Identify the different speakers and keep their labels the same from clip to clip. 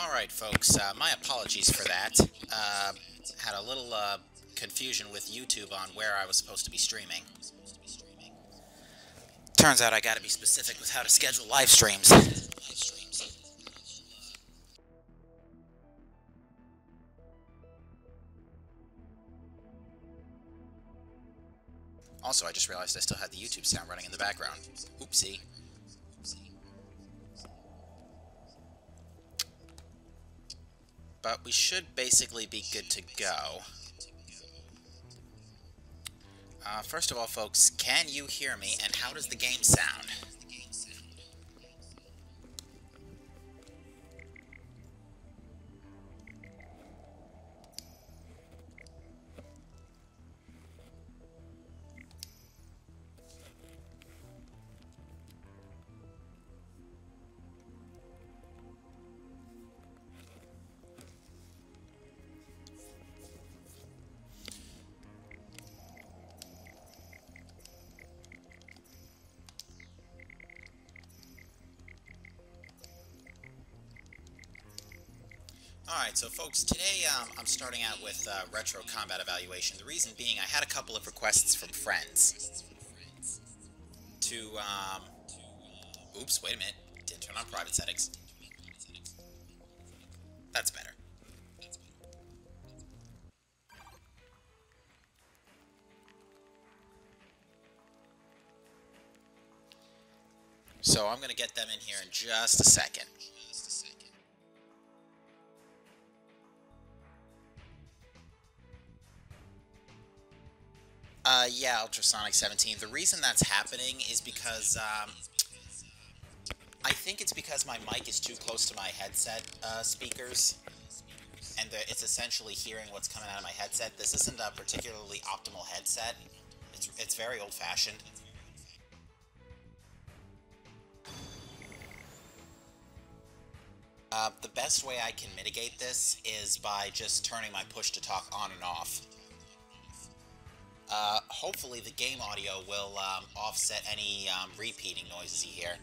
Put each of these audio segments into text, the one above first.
Speaker 1: Alright, folks, my apologies for that. Had a little confusion with YouTube on where I was supposed to be streaming. Turns out I gotta be specific with how to schedule live streams. Also, I just realized I still had the YouTube sound running in the background. Oopsie. But we should basically be good to go. First of all, folks, can you hear me, and how does the game sound? Alright, so folks, today I'm starting out with Retro Combat Evaluation. The reason being I had a couple of requests from friends to, oops, wait a minute, didn't turn on private settings. That's better. So I'm going to get them in here in just a second. Yeah, Ultrasonic 17. The reason that's happening is because, I think it's because my mic is too close to my headset speakers, and it's essentially hearing what's coming out of my headset. This isn't a particularly optimal headset. It's very old-fashioned. The best way I can mitigate this is by just turning my push-to-talk on and off. Hopefully the game audio will offset any repeating noises you hear.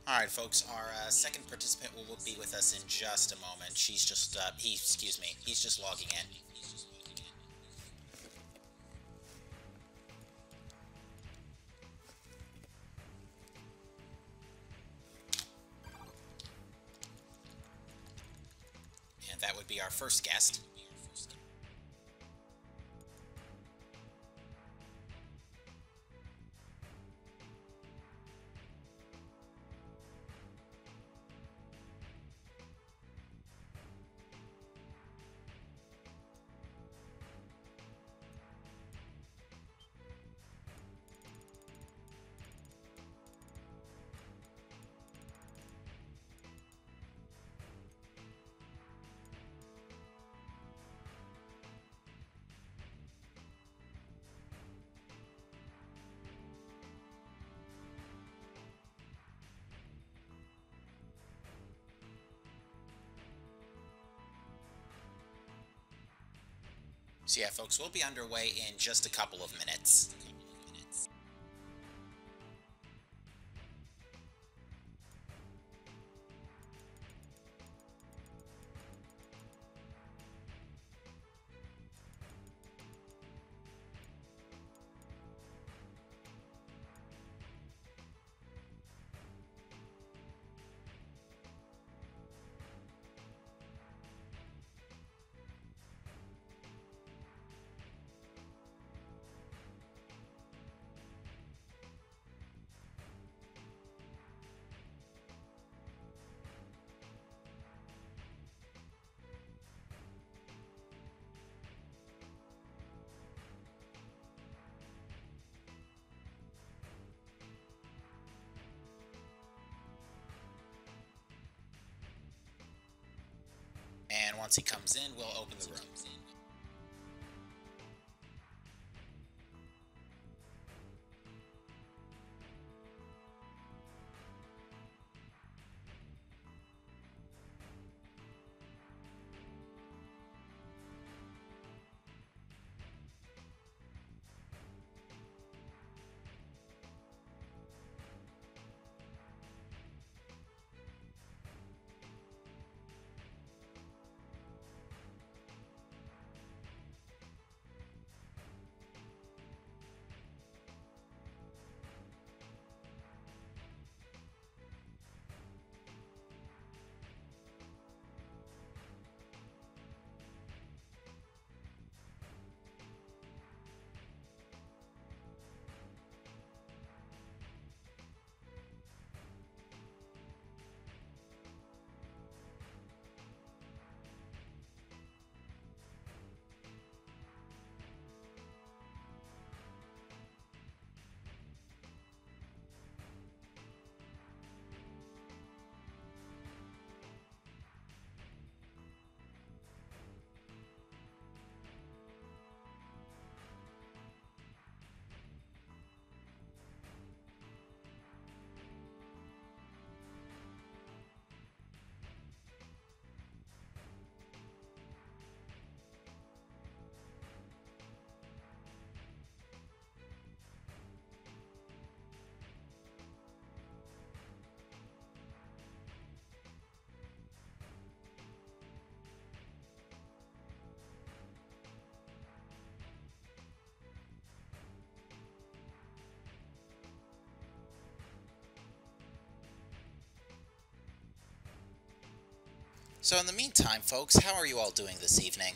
Speaker 1: Alright, folks, our second participant will be with us in just a moment. She's just, he's just logging in. And that would be our first guest. So yeah, folks, we'll be underway in just a couple of minutes. And once he comes in, we'll open the room. So in the meantime, folks, how are you all doing this evening?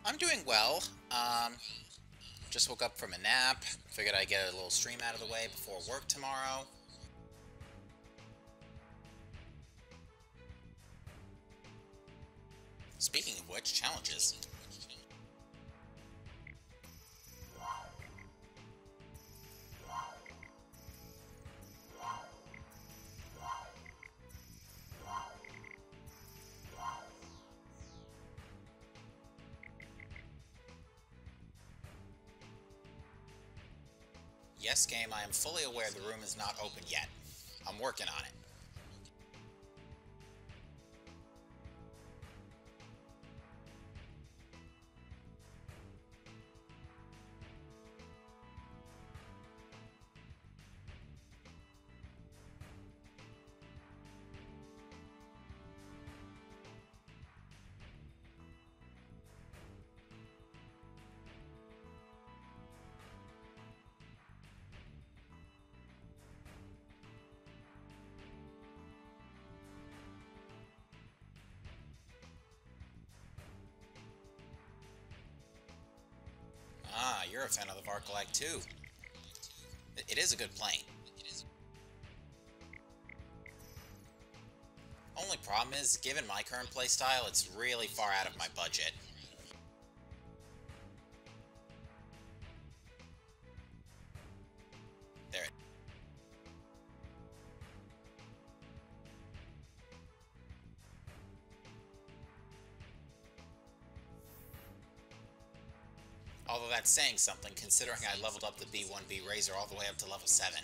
Speaker 1: I'm doing well. Just woke up from a nap. Figured I'd get a little stream out of the way before work tomorrow. Speaking of which, challenges. Yes, game, I am fully aware the room is not open yet. I'm working on it. Ah, you're a fan of the Varkalak too. It is a good plane. Only problem is, given my current playstyle, it's really far out of my budget. There. Although that's saying something, considering I leveled up the B-1B Razor all the way up to level 7.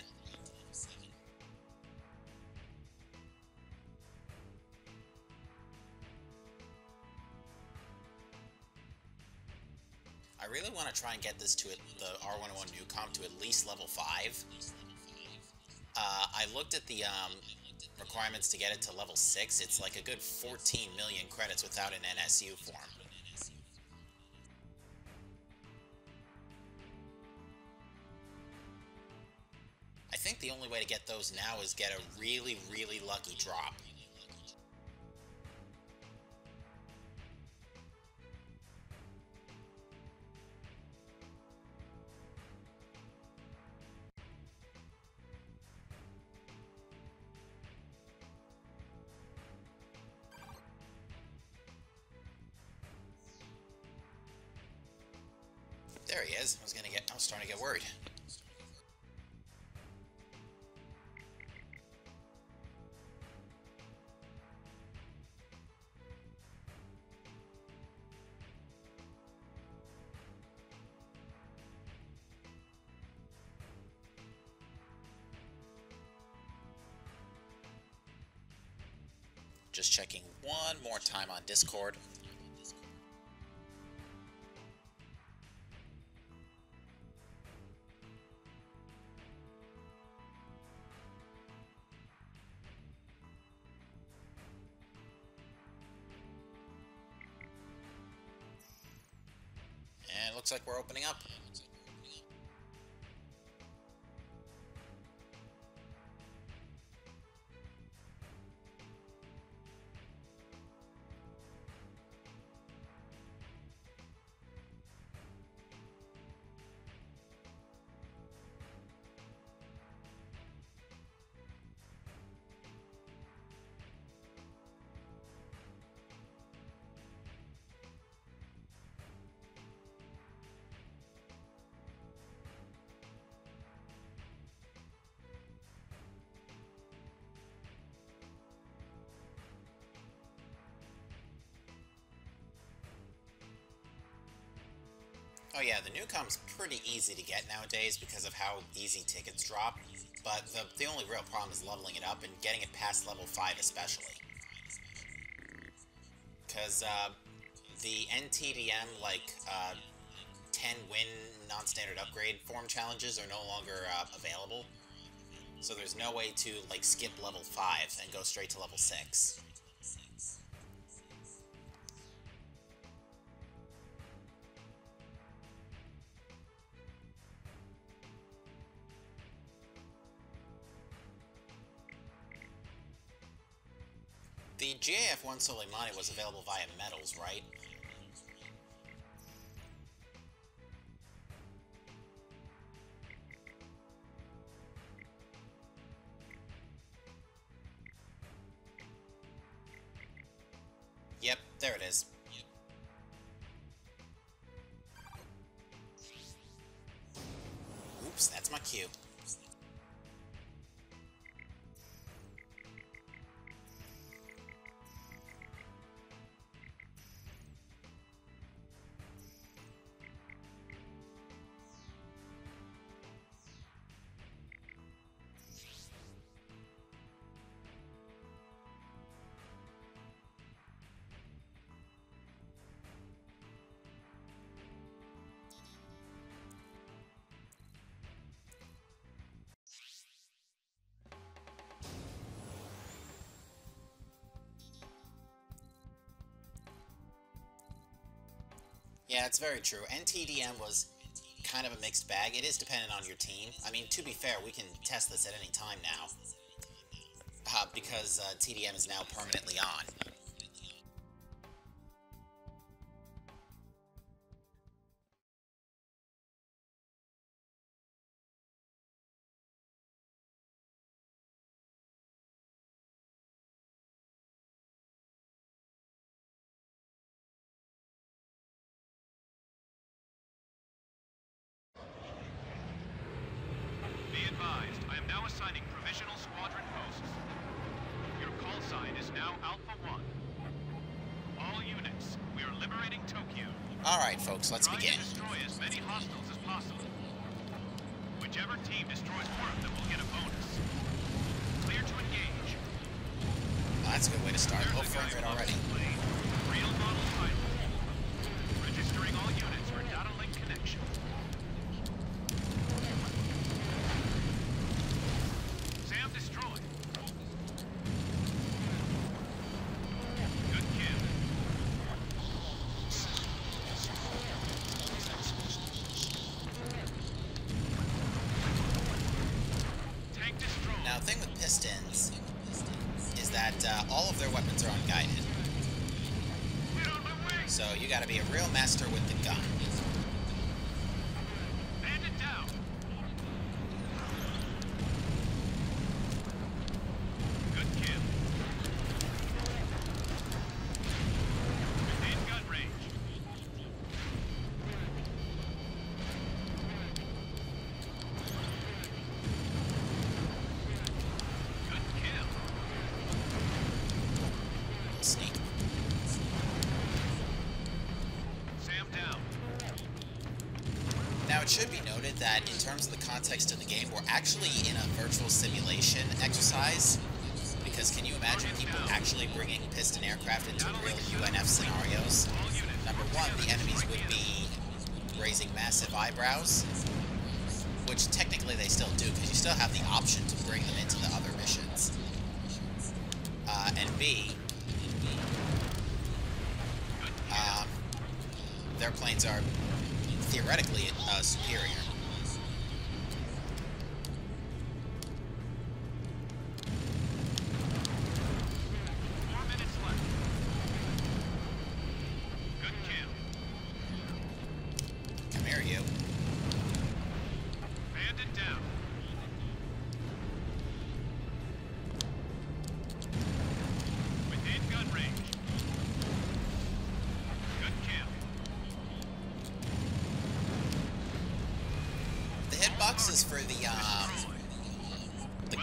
Speaker 1: I really want to try and get this to the R101 Newcomp to at least level 5. I looked at the requirements to get it to level 6. It's like a good 14 million credits without an NSU form. I think the only way to get those now is get a really, really lucky drop. There he is. I was starting to get worried. Just checking one more time on Discord. And it looks like we're opening up. Oh yeah, the Newcomp's pretty easy to get nowadays because of how easy tickets drop, but the only real problem is leveling it up and getting it past level 5 especially. Because the NTDM, 10-win non-standard upgrade form challenges are no longer available, so there's no way to, skip level 5 and go straight to level 6. The GAF-1 Soleimani was available via medals, right? Yep, there it is. Oops, that's my cue. Yeah, it's very true. And TDM was kind of a mixed bag. It is dependent on your team. I mean, to be fair, we can test this at any time now. Because TDM is now permanently on.
Speaker 2: Be advised, I am now assigning provisional squadron posts. Your call sign is now Alpha 1. All units, we are liberating Tokyo.
Speaker 1: Alright, folks, let's begin.
Speaker 2: Try to destroy as many hostiles as possible. Whichever team destroys more of them will get a bonus. Clear to engage.
Speaker 1: That's a good way to start. Low frame rate already.
Speaker 2: Real model pilot. Registering all units for data link connection. Sam destroyed. Good kill. Tank destroyed.
Speaker 1: Now, the thing with Pistons is that all of their weapons are unguided.
Speaker 2: Get on my way.
Speaker 1: So you gotta be a real master with the gun.
Speaker 2: Bandit down. Good kill. Within gun range. Good kill.
Speaker 1: Sneak.
Speaker 2: Sam down.
Speaker 1: Now, it should be noted that in terms of the context of the game, we're actually in a virtual simulation exercise. Because can you imagine people actually bringing piston aircraft into real UNF scenarios?
Speaker 2: All units.
Speaker 1: Number one, the enemies would be raising massive eyebrows, which technically they still do, because you still have the option to bring them into the other missions. And B, their planes are theoretically superior.
Speaker 2: Four minutes left. Good kill.
Speaker 1: Come here, you.
Speaker 2: Bandit down. Within gun range. Good kill.
Speaker 1: The hitboxes for the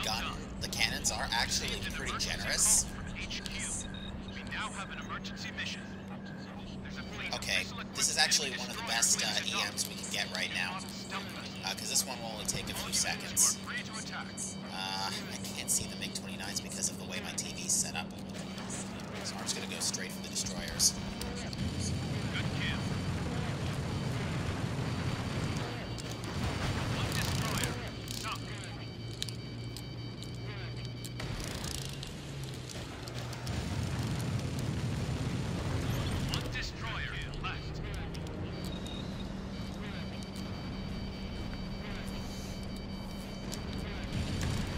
Speaker 1: gun, the cannons are actually pretty generous.
Speaker 2: HQ. We now have an emergency mission. There's a fleet of
Speaker 1: Okay,
Speaker 2: missile
Speaker 1: this is
Speaker 2: equipment
Speaker 1: actually
Speaker 2: and
Speaker 1: one of the
Speaker 2: destroyer
Speaker 1: best
Speaker 2: waiting to
Speaker 1: EMs we can get right now, because this one will only take a few seconds.
Speaker 2: Free to attack.
Speaker 1: I can't see the MiG-29s because of the way my TV's set up, so I'm just gonna go straight for the destroyers.
Speaker 2: Good kill. One destroyer. Sunk. One destroyer left.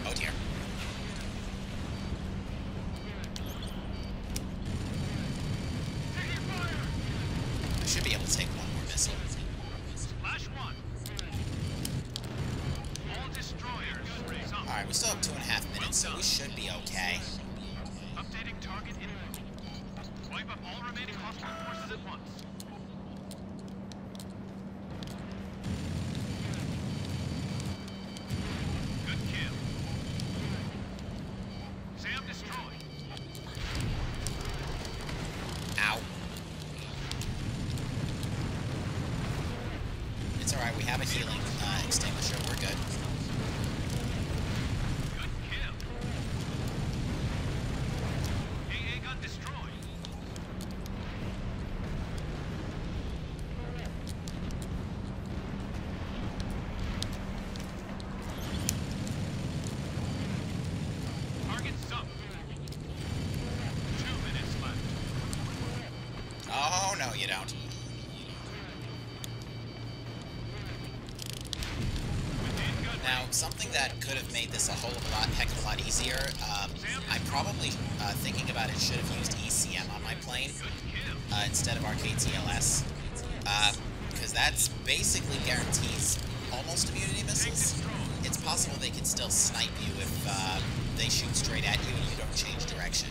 Speaker 1: Oh dear.
Speaker 2: Taking fire.
Speaker 1: I should be able to take one more missile.
Speaker 2: Splash one. All destroyers. Sunk.
Speaker 1: Alright, we still have 2.5 minutes, so we should be okay.
Speaker 2: Updating target info. Wipe up all remaining hostile forces at once. Good kill. Sam destroyed.
Speaker 1: Ow. It's alright, we have a healing extinguisher, we're good.
Speaker 2: Good kill. AA gun destroyed. Target sunk. 2 minutes left.
Speaker 1: Oh, no, you don't. something that could have made this a whole of a lot, heck of a lot easier, I'm probably thinking about it, should have used ECM on my plane instead of Arcade TLS, because that's basically guarantees almost immunity missiles. It's possible they can still snipe you if they shoot straight at you and you don't change direction.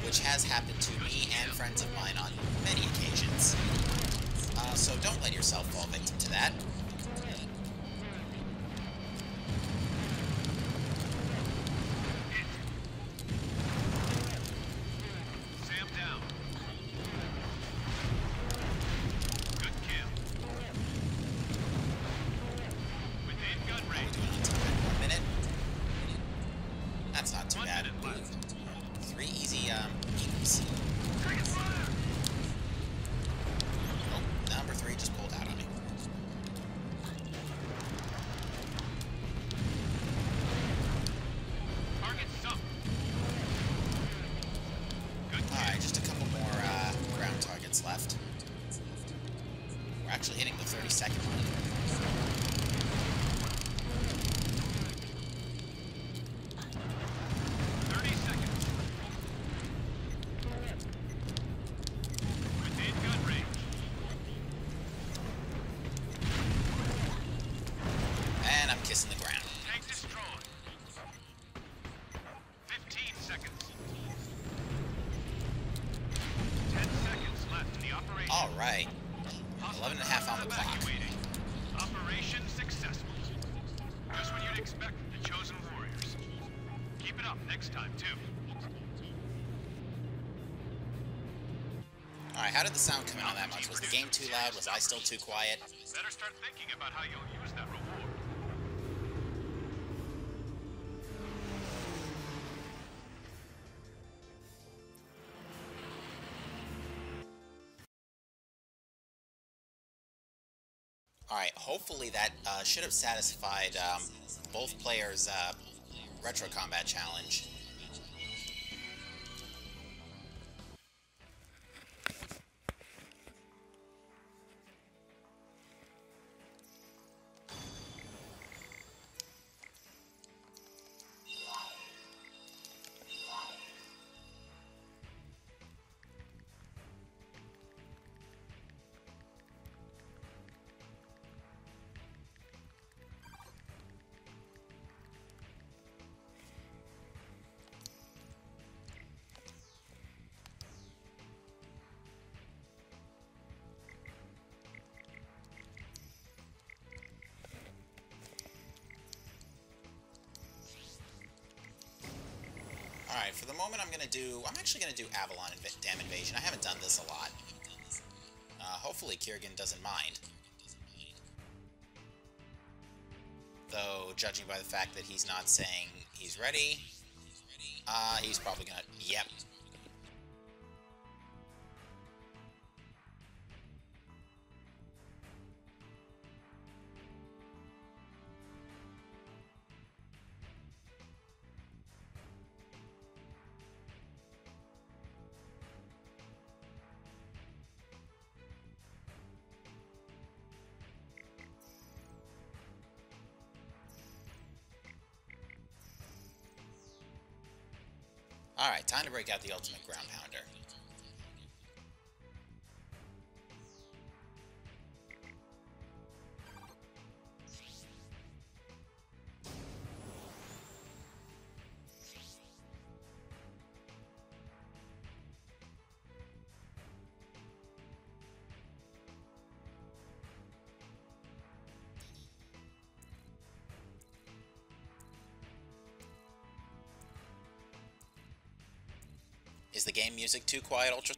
Speaker 1: Which has happened to me and friends of mine on many occasions. So don't let yourself fall victim to that.
Speaker 2: Sam down. Good kill. Within gun range.
Speaker 1: Doing on time. 1 minute. That's not too
Speaker 2: 1
Speaker 1: bad.
Speaker 2: minute left.
Speaker 1: 3 easy eagles. Oh, number 3 just pulled out on me.
Speaker 2: Target sunk. Good kill.
Speaker 1: Alright, just a couple more ground targets left. We're actually hitting the 30-second mark. And I'm kissing the ground.
Speaker 2: Tank destroyed. 15 seconds. 10 seconds left in the operation.
Speaker 1: Alright. 11 and a half on the clock.
Speaker 2: Evacuating. Operation successful. Just what you'd expect from the Chosen Warriors. Keep it up next time, too.
Speaker 1: Alright, how did the sound come in on that much? Was the game too loud? Was I still too quiet?
Speaker 2: Better start thinking about how you'll use that reward.
Speaker 1: Alright, hopefully that should have satisfied both players' Retro Combat Challenge. Alright, for the moment I'm actually gonna do Avalon Dam Invasion. I haven't done this a lot. Hopefully Kiergan doesn't mind. Though, judging by the fact that he's not saying he's ready, he's probably gonna, yep. Alright, time to break out the ultimate ground pounder. Is the game music too quiet, Ultra?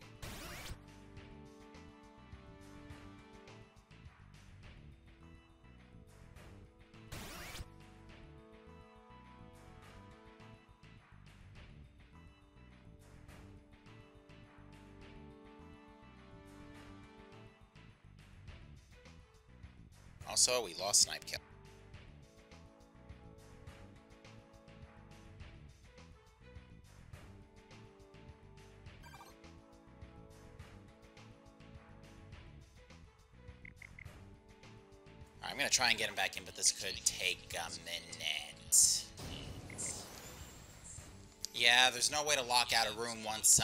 Speaker 1: Also, we lost Snipe Kill. I'm gonna try and get him back in, but this could take a minute. Yeah, there's no way to lock out a room once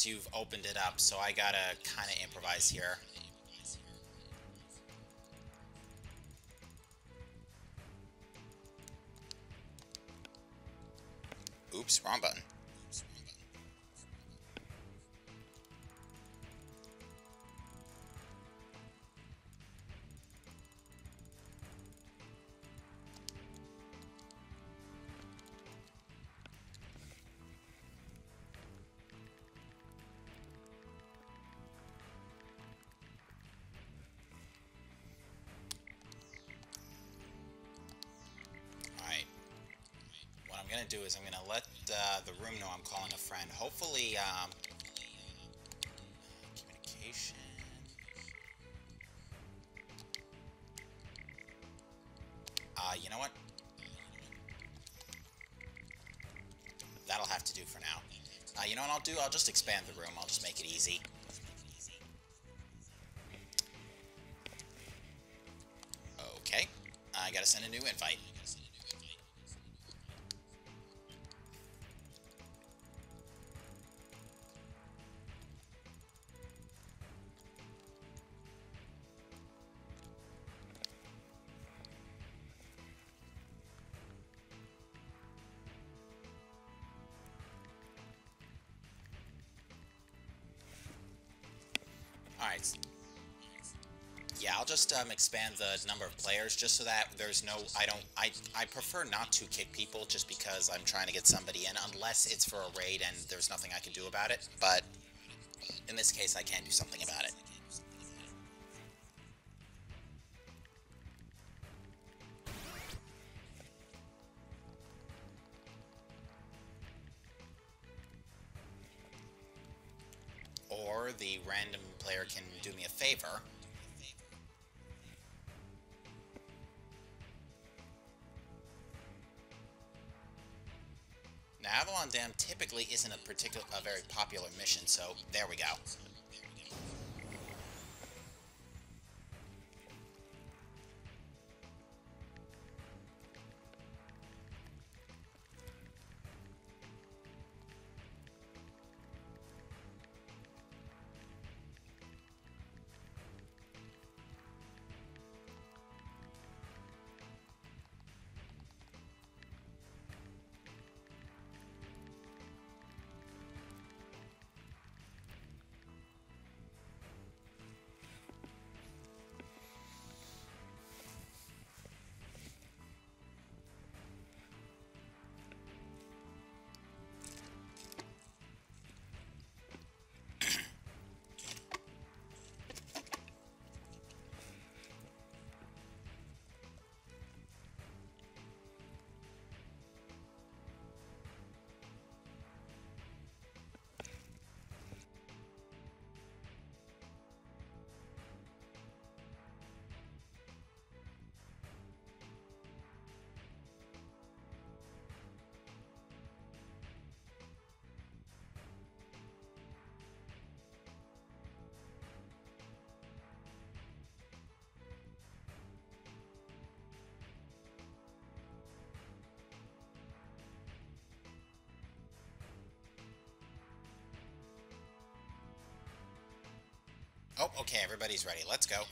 Speaker 1: you've opened it up, so I gotta kind of improvise here. Oops, wrong button. Alright. What I'm gonna do is I'm gonna let the room know I'm calling a friend. Hopefully, communication. You know what? That'll have to do for now. You know what I'll do? I'll just expand the room. I'll just make it easy. Okay. I gotta send a new invite. Alright. Yeah, I'll just expand the number of players just so that there's no... I prefer not to kick people just because I'm trying to get somebody in, unless it's for a raid and there's nothing I can do about it. But in this case, I can do something about it. Or the random player can do me a favor. Now, Avalon Dam typically isn't a very popular mission, so there we go. Oh, okay, everybody's ready. Let's go.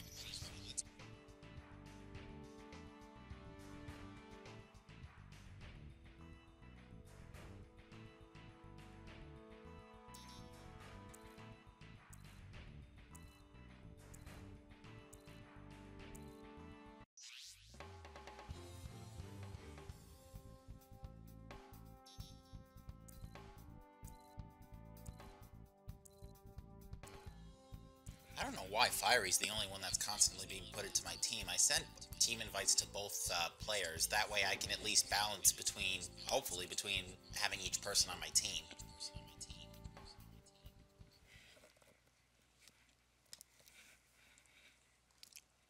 Speaker 1: I don't know why Fiery's the only one that's constantly being put into my team. I sent team invites to both players. That way I can at least balance between, hopefully, between having each person on my team.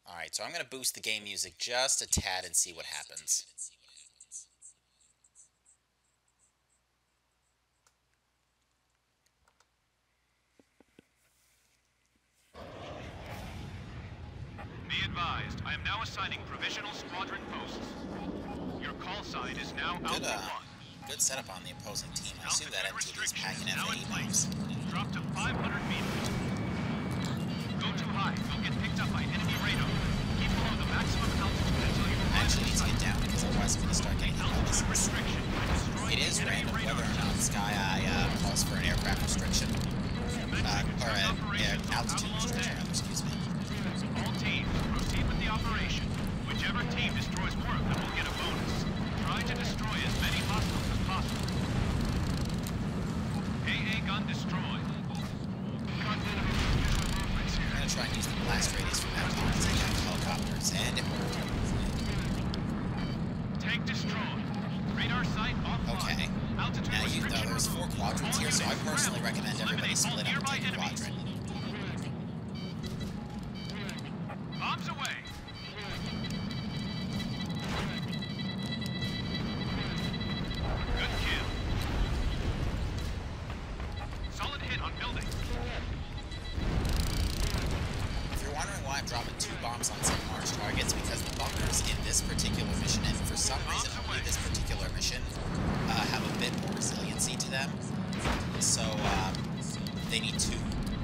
Speaker 1: Alright, so I'm going to boost the game music just a tad and see what happens.
Speaker 2: advised, I am now assigning provisional squadron posts. Your call sign is now
Speaker 1: Good,
Speaker 2: Alpha 1.
Speaker 1: good setup on the opposing team. I assume that
Speaker 2: Altitude
Speaker 1: MTV is packing
Speaker 2: restrictions now in
Speaker 1: F-80
Speaker 2: place.
Speaker 1: bombs.
Speaker 2: Drop to 500 meters. Go too high. You'll get picked up by enemy radar. Keep below the maximum altitude until you
Speaker 1: I actually need to get down because otherwise I'm going to start getting hit by
Speaker 2: altitude
Speaker 1: missiles.
Speaker 2: restriction.
Speaker 1: It is random whether or not Sky Eye calls for an aircraft restriction. Or an altitude restriction, rather, excuse me.
Speaker 2: All teams, proceed with the operation. Whichever team destroys more of them will get a bonus. Try to destroy as many hostiles as possible. AA gun destroyed.
Speaker 1: I'm going to try and use the blast radius from that bomb to take out the helicopters, and it worked.
Speaker 2: Tank destroyed. Radar sight offline.
Speaker 1: Okay.
Speaker 2: Altitude
Speaker 1: Now,
Speaker 2: restriction
Speaker 1: there's 4
Speaker 2: removed.
Speaker 1: quadrants
Speaker 2: All
Speaker 1: here, so I
Speaker 2: units
Speaker 1: personally
Speaker 2: scramble.
Speaker 1: recommend everybody
Speaker 2: Eliminate all
Speaker 1: split up and
Speaker 2: nearby
Speaker 1: take a
Speaker 2: enemies.
Speaker 1: quadrant.
Speaker 2: Bombs away. Good kill. Solid hit on building.
Speaker 1: If you're wondering why I'm dropping 2 bombs on some large targets, because the bunkers in this particular mission, and for some reason only this particular mission, have a bit more resiliency to them. So, they need 2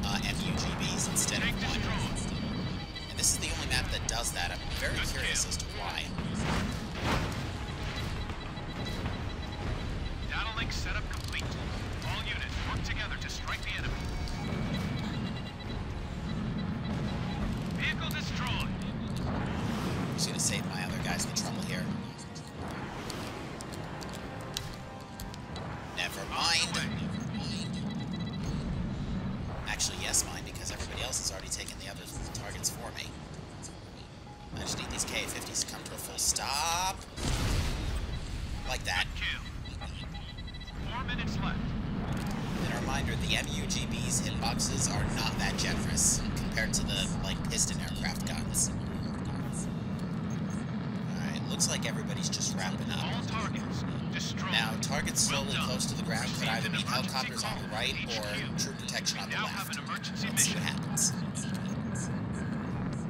Speaker 1: MUGBs instead of 1. And this is the only map that does that. I'm very curious as to why.
Speaker 2: Data link setup complete. All units work together to strike the enemy. Vehicle destroyed.
Speaker 1: I'm just going to save my other guys the trouble here. Never mind. Actually, yes, mine, because everybody else has already taken the other targets for me. I just need these K-50s to come to a full stop. Like that.
Speaker 2: Kill. 4 minutes left.
Speaker 1: And a reminder, the MUGB's hitboxes are not that generous compared to the, piston aircraft guns. Alright, looks like everybody's just wrapping up.
Speaker 2: All targets destroyed.
Speaker 1: Now, targets slowly
Speaker 2: Well done.
Speaker 1: close to the ground could either be
Speaker 2: Proceed to the
Speaker 1: helicopters on the right
Speaker 2: emergency
Speaker 1: or
Speaker 2: call.
Speaker 1: troop protection on the
Speaker 2: Now have
Speaker 1: left.
Speaker 2: an emergency
Speaker 1: Let's see what
Speaker 2: mission.
Speaker 1: happens.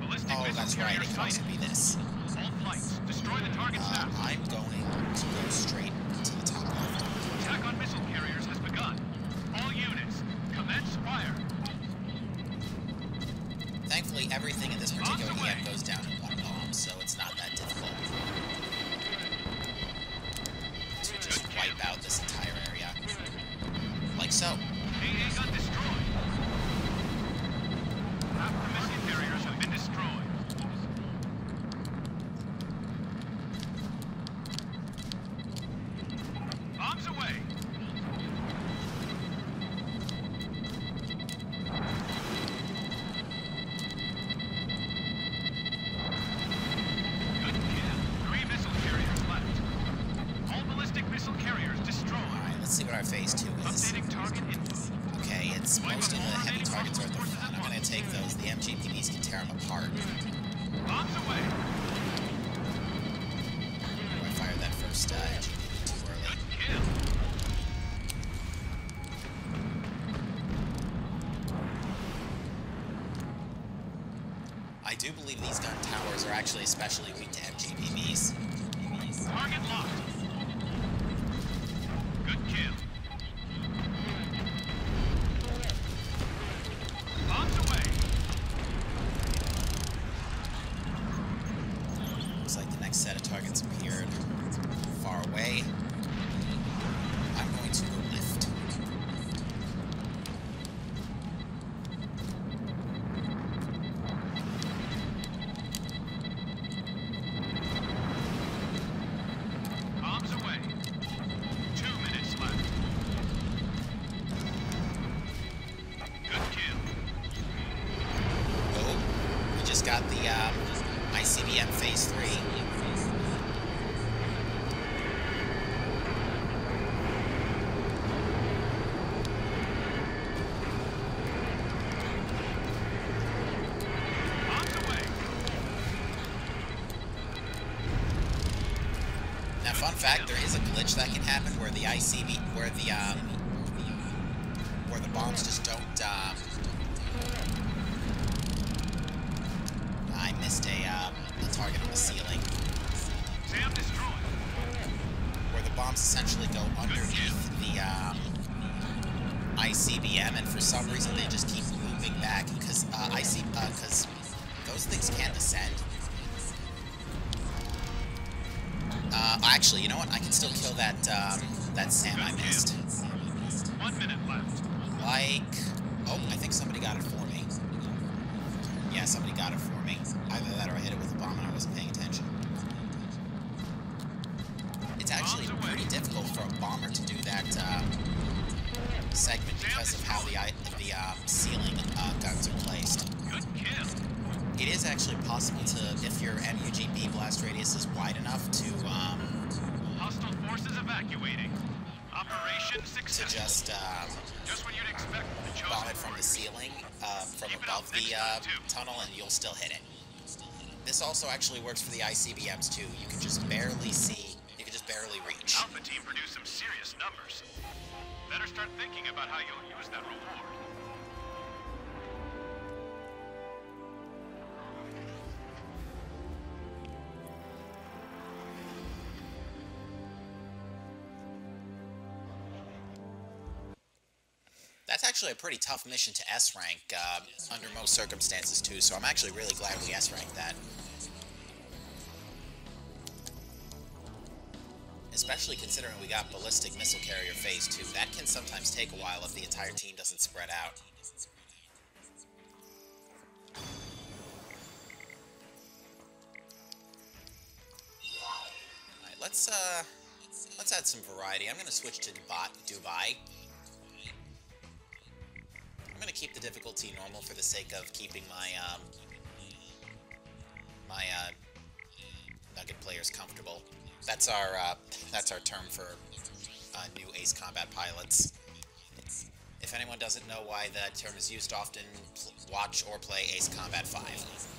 Speaker 2: Ballistic
Speaker 1: Oh,
Speaker 2: missile
Speaker 1: that's right,
Speaker 2: carrier
Speaker 1: it can also
Speaker 2: sighted.
Speaker 1: be this.
Speaker 2: All flights, destroy the targets now.
Speaker 1: I'm going to go straight to the top left.
Speaker 2: Attack on missile carriers has begun. All units, commence fire.
Speaker 1: Thankfully, everything in this particular
Speaker 2: Bombs away.
Speaker 1: EM goes down in 1 bomb, so it's not that difficult to just wipe out this entire area. Like so.
Speaker 2: AA gun destroyed. Half the missile carriers have been destroyed. Bombs away. Good kill. 3 missile carriers left. All ballistic missile carriers destroyed.
Speaker 1: Alright, let's see what our phase 2 is.
Speaker 2: Updating target info.
Speaker 1: Okay, it's most of the heavy targets are at the front. I'm going to take those. The MGPVs can tear them apart.
Speaker 2: Bombs away.
Speaker 1: I fired that first MGPV too early.
Speaker 2: Good kill.
Speaker 1: I do believe these gun towers are actually especially weak to MGPVs.
Speaker 2: Target locked. Good kill. Bombs away.
Speaker 1: Looks like the next set of targets appeared far away. I'm going to go left.
Speaker 2: Bombs away. 2 minutes left. Good kill.
Speaker 1: Oh, we just got the ICBM Phase 3.
Speaker 2: Bombs away.
Speaker 1: Now, fun fact, there is a glitch that can happen where the where the bombs just don't, I missed a, so they just keep moving back, because because those things can't descend. Actually, you know what? I can still kill that, that SAM I missed.
Speaker 2: 1 minute left.
Speaker 1: Like... Oh, I think somebody got it for me. Yeah, somebody got it for me. Either that or I hit it with a bomb and I wasn't paying attention. It's actually pretty difficult for a bomber to do that, segment because of how the ceiling, guns are placed.
Speaker 2: Good kill.
Speaker 1: It is actually possible to, if your MUGB blast radius is wide enough to,
Speaker 2: Hostile forces evacuating. Operation
Speaker 1: to
Speaker 2: successful. Just when you'd expect the chosen
Speaker 1: bomb it from the ceiling, from above the tunnel, and you'll still hit it. This also actually works for the ICBMs too. You can just barely see, you can just barely reach.
Speaker 2: Alpha team produced some serious numbers. Better start thinking about how you'll use that reward.
Speaker 1: That's actually a pretty tough mission to S-rank, under most circumstances too, so I'm actually really glad we S-ranked that. Especially considering we got Ballistic Missile Carrier Phase 2. That can sometimes take a while if the entire team doesn't spread out. Alright, let's add some variety. I'm gonna switch to Dubai. I'm gonna keep the difficulty normal for the sake of keeping my Nugget players comfortable. That's our term for new Ace Combat pilots. If anyone doesn't know why that term is used often, watch or play Ace Combat 5.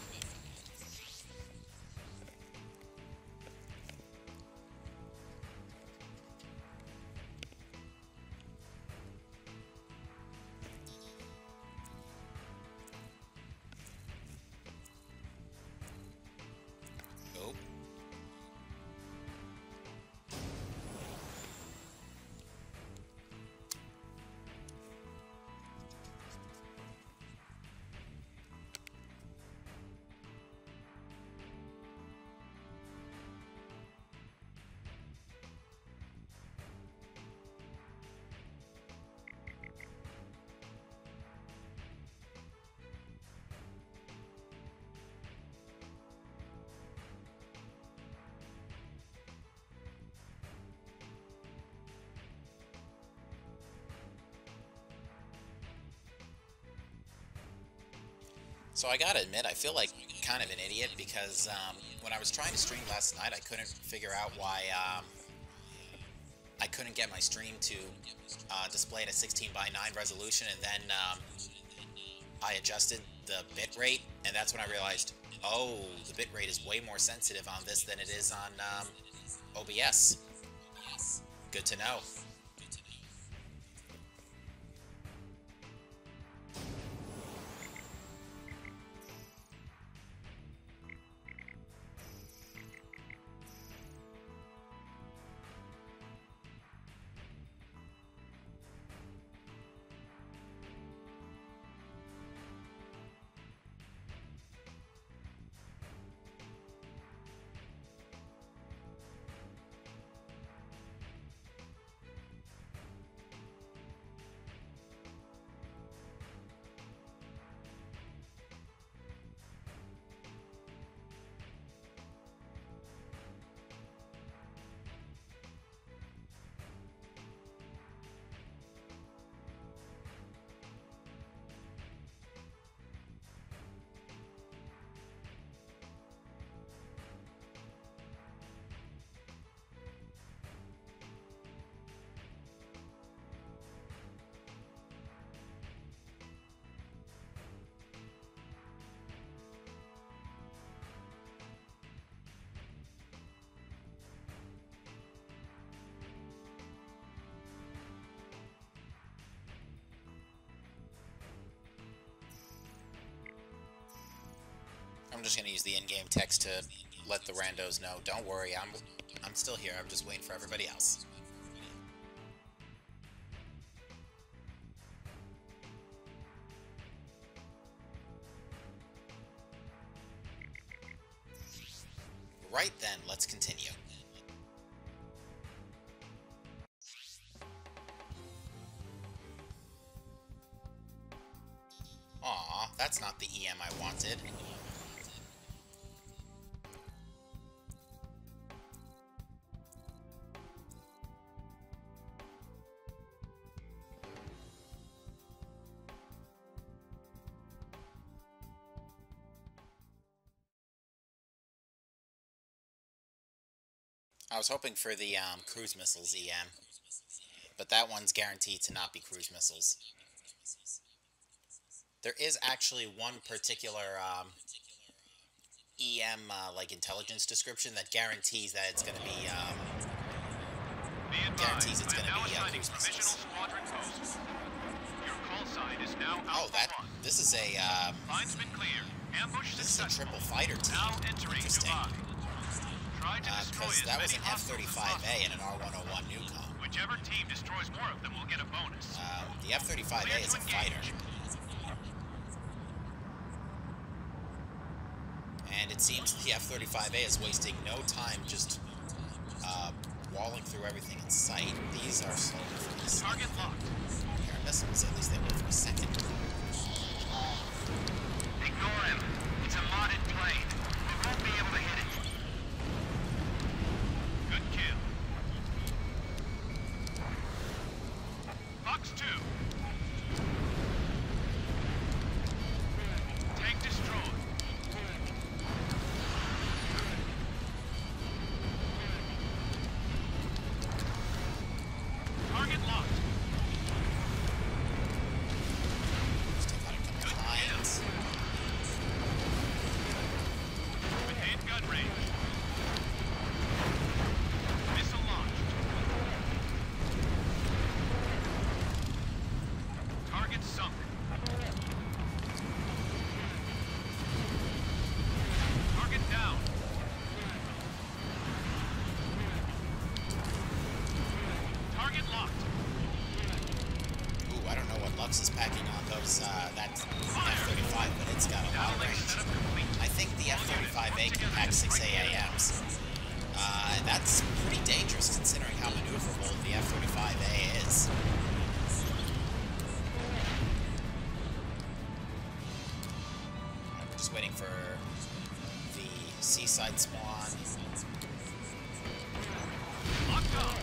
Speaker 1: So I gotta admit, I feel like kind of an idiot because when I was trying to stream last night, I couldn't figure out why I couldn't get my stream to display at a 16:9 resolution, and then I adjusted the bitrate, and that's when I realized, oh, the bitrate is way more sensitive on this than it is on OBS. Good to know. I'm just gonna use the in-game text to let the randos know, don't worry, I'm still here, I'm just waiting for everybody else. Right then, let's continue. Aw, that's not the EM I wanted. I was hoping for the cruise missiles EM, but that one's guaranteed to not be cruise missiles. There is actually one particular EM like intelligence description that guarantees that it's going to be cruise missiles.
Speaker 2: Your call sign is now
Speaker 1: Oh, this is a
Speaker 2: line's been cleared. Ambush
Speaker 1: this is a triple fighter team.
Speaker 2: Now entering
Speaker 1: Interesting. Because that was an F-35A and an R-101 Newcom.
Speaker 2: Whichever team destroys more of them will get a bonus.
Speaker 1: The F-35A is a fighter. And it seems the F-35A is wasting no time just walling through everything in sight. These are slow for this.
Speaker 2: Target locked.
Speaker 1: Air missiles, at least they were for a second.
Speaker 2: Ignore him. It's a modded plane. We won't be able to hit it. Good kill. Fox 2. Tank destroyed. Target locked.
Speaker 1: Still got a couple of lines.
Speaker 2: Within gun range. Missile launched. Target sunk. Target down. Target locked.
Speaker 1: Ooh, I don't know what Lux is packing on those, that F-35, but it's got a lot of range.
Speaker 2: Setup complete.
Speaker 1: I think the F-35A can pack 6 AAMs. That's pretty dangerous considering how maneuverable the F-35A is. We're just waiting for the seaside spawn.
Speaker 2: Locked up.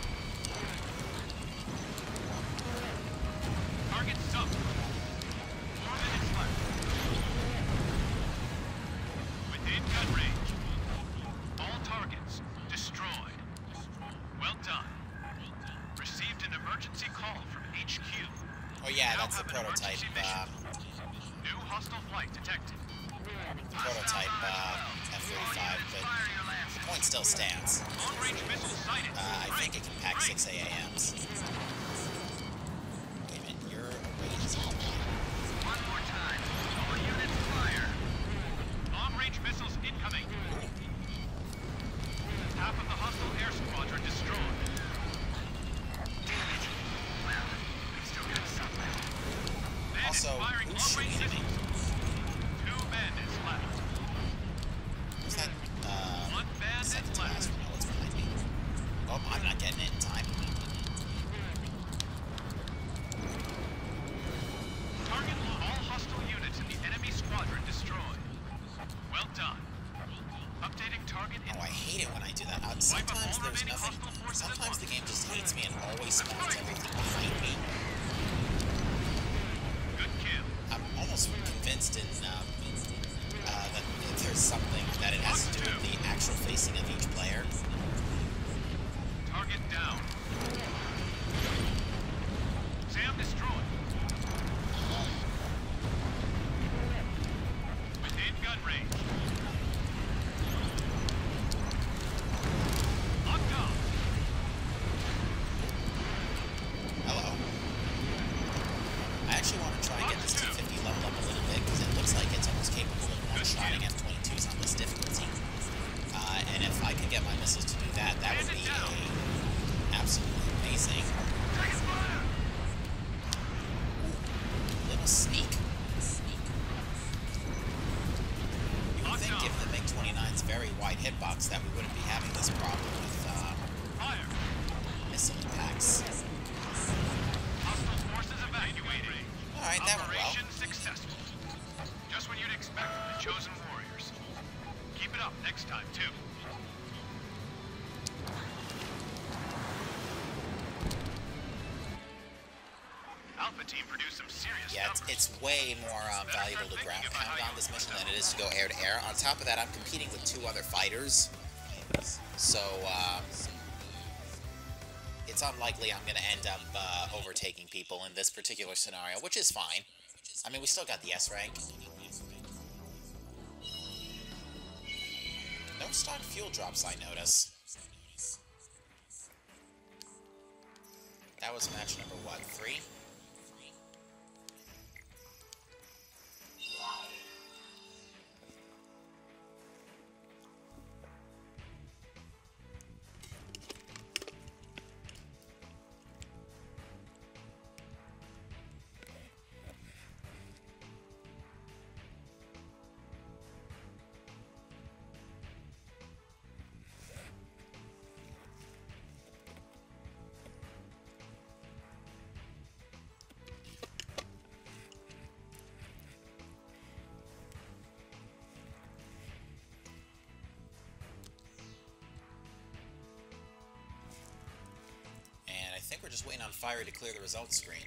Speaker 2: Target sunk. 4 minutes left. Within gun range. All targets destroyed. Well done. Received an emergency call from HQ.
Speaker 1: Oh yeah,
Speaker 2: Now
Speaker 1: that's the
Speaker 2: have an
Speaker 1: prototype,
Speaker 2: emergency mission. New hostile flight detected.
Speaker 1: F-35, but the point still stands.
Speaker 2: Long-range missile sighted.
Speaker 1: I think it can pack 6 AAMs. Wait a minute, your rate is on.
Speaker 2: One more time. All units fire. Long-range missiles incoming. Half of the hostile air squadron destroyed. Damn it. Well, we still got something. Bandits
Speaker 1: Also,
Speaker 2: firing
Speaker 1: who's
Speaker 2: long-range
Speaker 1: shooting at me?
Speaker 2: missiles. 2 bandits left.
Speaker 1: Who's that,
Speaker 2: One bandit
Speaker 1: second to
Speaker 2: left.
Speaker 1: last one? Oh, it's behind me. Oh, I'm not getting it in time.
Speaker 2: Target all hostile units in the enemy squadron destroyed. Well done. Updating target
Speaker 1: Oh, I hate it when I do that. Sometimes there's nothing. Sometimes the game just hates me and always spawns everything behind me.
Speaker 2: Good kill.
Speaker 1: I'm almost convinced that there's something that it has to do with the actual facing of each player.
Speaker 2: Target down. SAM destroyed. Within gun range. Locked on.
Speaker 1: Hello. I actually want to try and get this T-50 leveled up a little bit because it looks like it's almost capable of one-shotting F-22s on this difficulty. And if I could get my missiles to do that, that would be absolutely amazing.
Speaker 2: Taking fire.
Speaker 1: Little sneak. You very wide hitbox that we wouldn't be having this problem with
Speaker 2: Fire!
Speaker 1: missile impacts.
Speaker 2: Hostile forces evacuating.
Speaker 1: Alright, that went well.
Speaker 2: Operation successful. Just what you'd expect from the Chosen Warriors. Keep it up next time, too. Alpha team produced some serious
Speaker 1: Yeah,
Speaker 2: numbers.
Speaker 1: it's way more valuable to ground pound on this mission than it is to go air to air. On top of that, I'm competing with 2 other fighters, so it's unlikely I'm going to end up overtaking people in this particular scenario, which is fine. I mean, we still got the S rank. No stock fuel drops, I notice. That was match number, what, 3? I think we're just waiting on Fire to clear the results screen.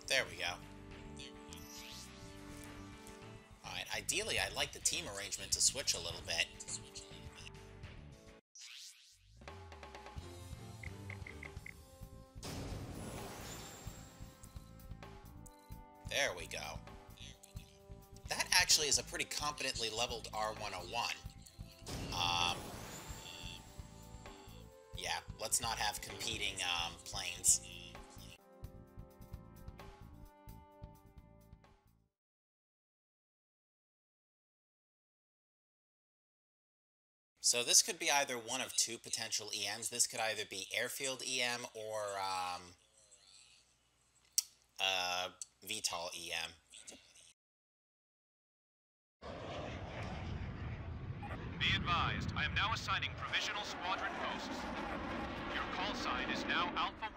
Speaker 1: There we go. Alright, ideally I'd like the team arrangement to switch a little bit. There we go. That actually is a pretty competently leveled R101. Yeah, let's not have competing planes. So this could be either one of 2 potential EMs. This could either be Airfield EM or VTOL EM.
Speaker 2: Be advised, I am now assigning provisional squadron posts. Your call sign is now Alpha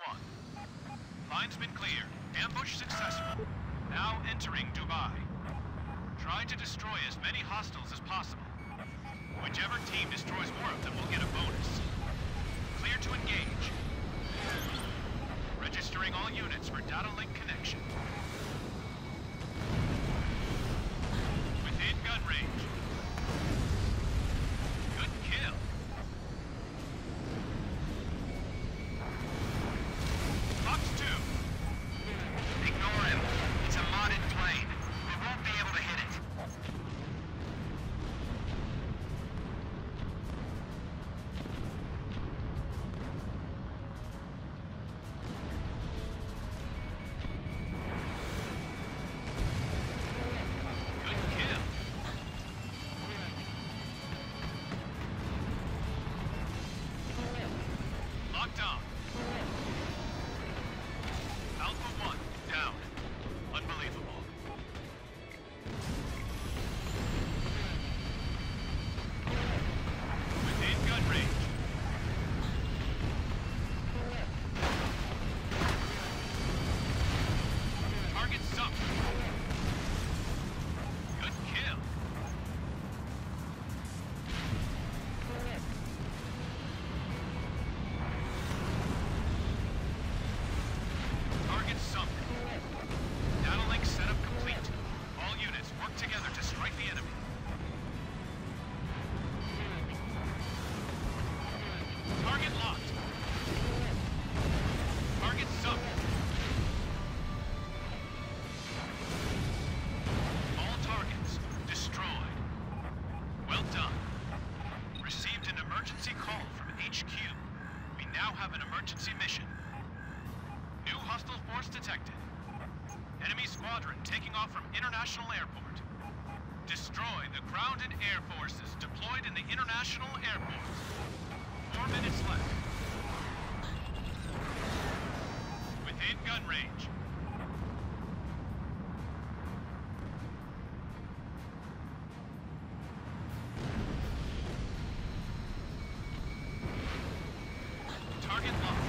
Speaker 2: 1. Line's been cleared. Ambush successful. Now entering Dubai. Try to destroy as many hostiles as possible. Whichever team destroys more of them will get a bonus. Clear to engage. Registering all units for data link connection. Within gun range. Good kill. Fox 2. Ignore him. It's a modded plane. We won't be able to hit it. Enemy squadron taking off from International Airport. Destroy the ground. Grounded air forces deployed in the international airport. 4 minutes left. Within gun range. Target locked.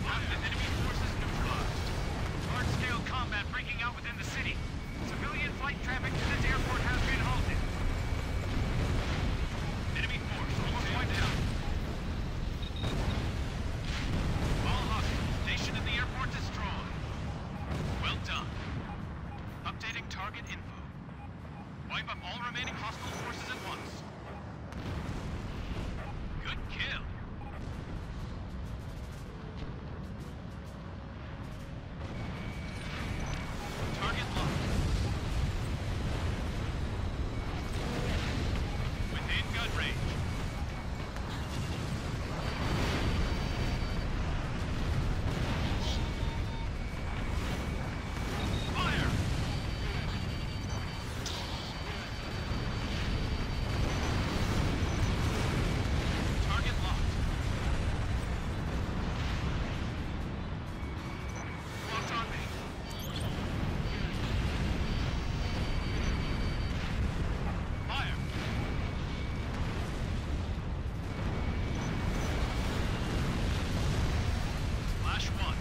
Speaker 2: Hostile enemy forces neutralized. Large-scale combat breaking out within the city. Civilian flight traffic to this airport has been halted. Enemy force almost wiped out. All hostiles stationed in the airport destroyed. Well done. Updating target info. Wipe up all remaining hostile forces at once. Good kill. Target locked. Within gun range. Fire! Target locked. Locked on me. Fire! Flash 1.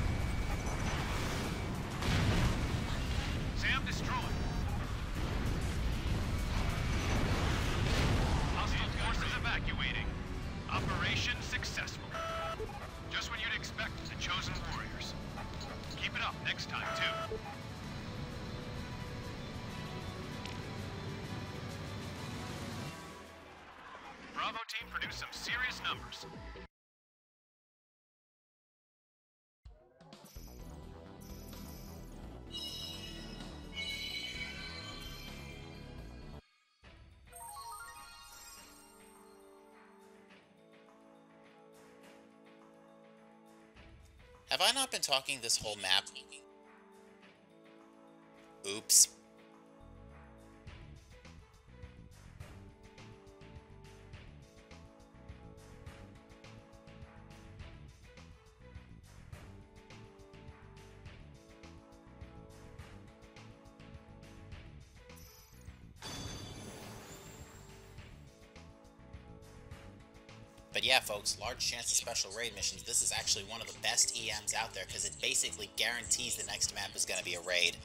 Speaker 2: Sam destroyed. Hostile forces evacuating. Operation successful. Just what you'd expect the Chosen Warriors. Keep it up next time, too. Bravo team produced some serious numbers.
Speaker 1: Have I not been talking this whole map? Oops. But yeah, folks, large chance of special raid missions. This is actually one of the best EMs out there because it basically guarantees the next map is going to be a raid.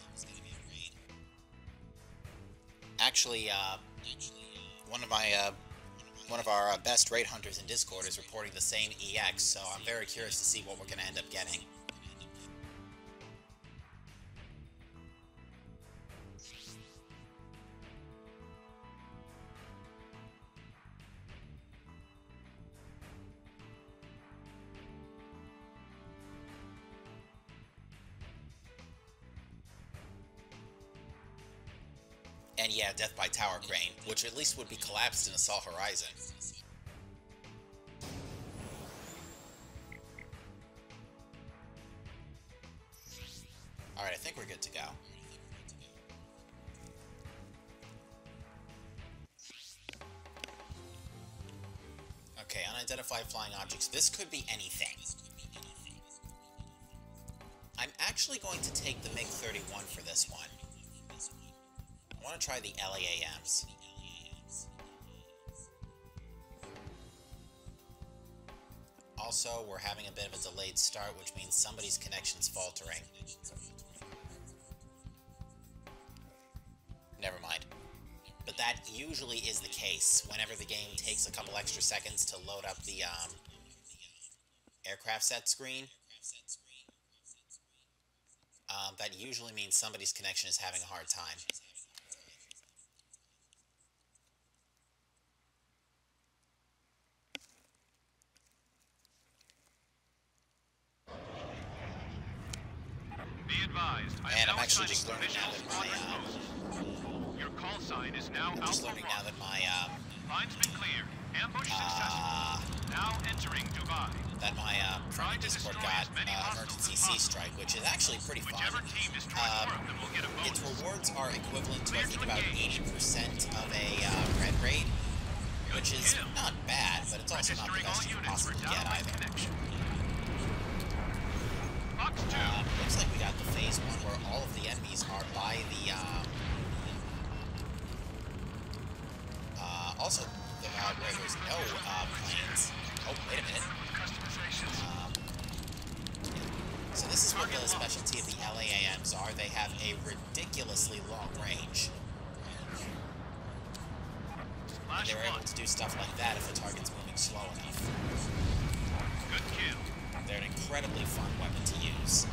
Speaker 1: Actually, one of our best raid hunters in Discord is reporting the same EX, so I'm very curious to see what we're going to end up getting. And yeah, Death by Tower Crane, which at least would be collapsed in Assault Horizon. Alright, I think we're good to go. Okay, unidentified flying objects. This could be anything. I'm actually going to take the MiG-31 for this one. I want to try the LAAMs. Also, we're having a bit of a delayed start, which means somebody's connection's faltering. Never mind. But that usually is the case whenever the game takes a couple extra seconds to load up the aircraft set screen. That usually means somebody's connection is having a hard time.
Speaker 2: Be advised,
Speaker 1: And I'm actually just learning now that my
Speaker 2: Your call sign is now
Speaker 1: I'm just
Speaker 2: Alpha
Speaker 1: learning now that my
Speaker 2: Line's been cleared. Ambush successful. Now entering Dubai.
Speaker 1: that my friend in Discord got emergency sea strike, which is actually pretty fun. Its rewards are equivalent to I think about 80% of a red raid, which is not bad, but it's also not the best you can possibly get either. Looks like we got the phase 1 where all of the enemies are by the also where there's no planes. Oh, wait a minute. So this is what the specialty of the LAAMs are. They have a ridiculously long range. And they're able to do stuff like that if the target's moving slow enough.
Speaker 2: Good kill.
Speaker 1: They're an incredibly fun weapon to use.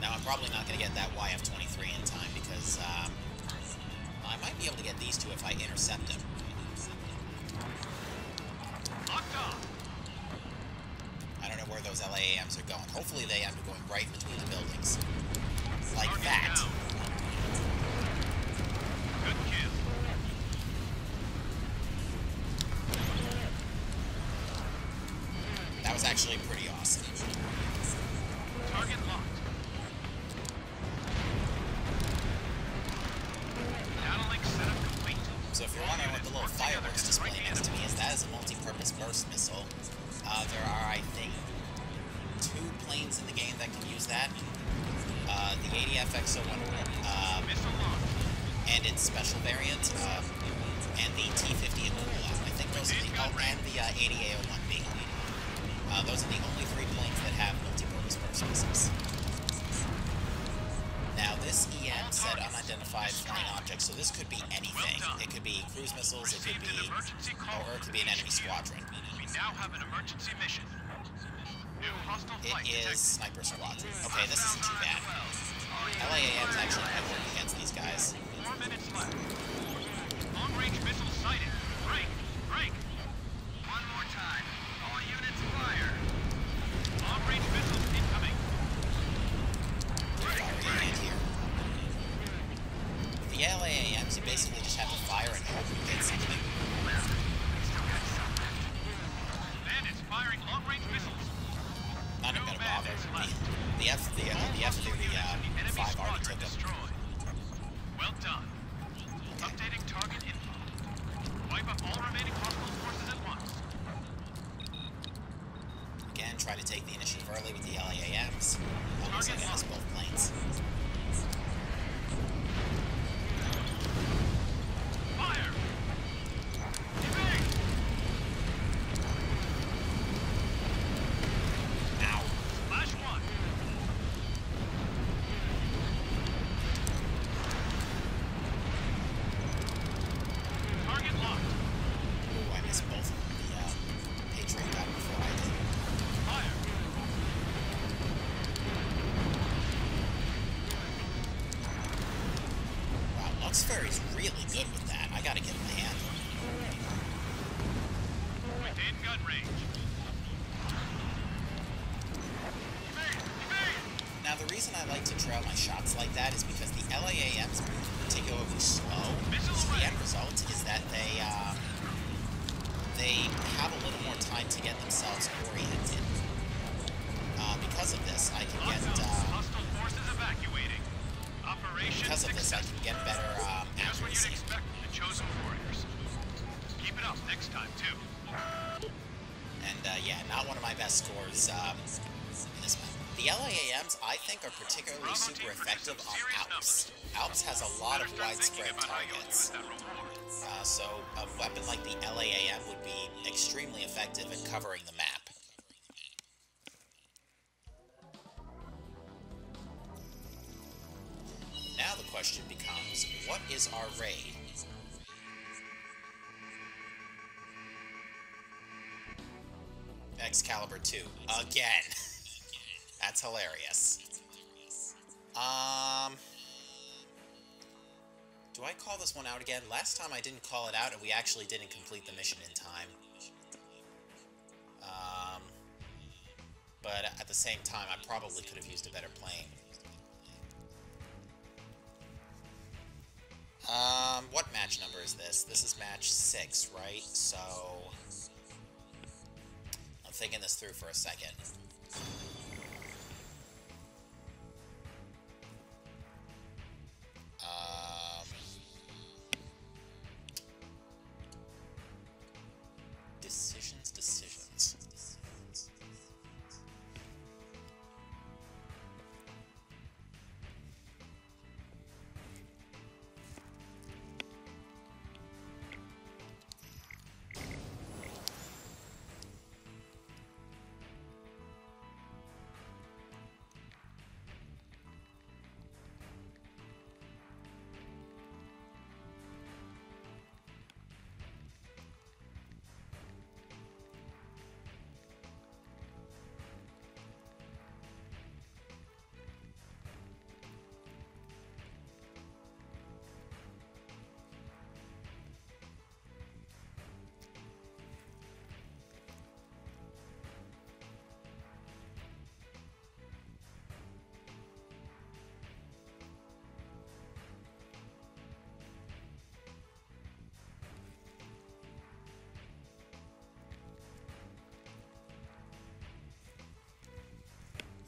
Speaker 1: Now, I'm probably not going to get that YF-23 in time because I might be able to get these two if I intercept them.
Speaker 2: Locked on.
Speaker 1: I don't know where those LAAMs are going. Hopefully they end up going right between the buildings. Like that.
Speaker 2: Good kill.
Speaker 1: That was actually pretty awesome.
Speaker 2: Target locked. Data-link setup complete.
Speaker 1: So if you're wondering what the little fireworks display next to me is, that is a multi-purpose burst missile. There are, I think, 2 planes in the game that can use that. The ADF-XO1 and its special variant, and the T-50 Akula. I think those are the, and the 80A01B. Those are the only 3 planes that have multi-purpose burst missiles. Now, this EM said unidentified flying object, so this could be anything. It could be cruise missiles, it could be, or it could be an enemy squadron.
Speaker 2: We now have an emergency mission. New hostile flight
Speaker 1: It is Sniper Squadron. Okay, this isn't too bad. LAAMs actually might work against these guys.
Speaker 2: 4 minutes left. Long-range missile sighted. Break! Break! One more time. All units fire. Long-range missiles incoming.
Speaker 1: Firing again here. With the LAAMs, you basically just have to fire and hope you get something.
Speaker 2: Bandits firing long-range missiles.
Speaker 1: Not even gonna bother. The F-35 already took them.
Speaker 2: Well done. Updating target info. Wipe up all remaining hostile forces at once.
Speaker 1: Again, try to take the initiative early with the LAAMs. Looks like I missed both planes.
Speaker 2: Fire! Evade!
Speaker 1: Ow.
Speaker 2: Flash 1. Target locked.
Speaker 1: Ooh, I missed both of them. The Patriot got before I did.
Speaker 2: Fire!
Speaker 1: Wow, Lux Fairy's really good with that. I gotta get my hand.
Speaker 2: Within gun range. Evade! Evade!
Speaker 1: Now, the reason I like to trail my shots like that is because the LAAMs move particularly slow. So the end result is that they have a little more time to get themselves oriented. Because of this, I can get
Speaker 2: Hostile forces evacuating. Operation
Speaker 1: because of this, I can get better
Speaker 2: Just what you'd
Speaker 1: accuracy.
Speaker 2: expect from the chosen warriors. Keep it up next time, too.
Speaker 1: And yeah, not one of my best scores in this map. The LAAMs, I think, are particularly super effective on Alps. Alps has a lot of widespread targets. So a weapon like the LAAM would be extremely effective at covering the map. Now the question becomes, what is our raid? Excalibur 2. Again. That's hilarious. Do I call this one out again? Last time I didn't call it out, and we actually didn't complete the mission in time. But at the same time, I probably could have used a better plane. What match number is this? This is match 6, right? So thinking this through for a second. Decisions.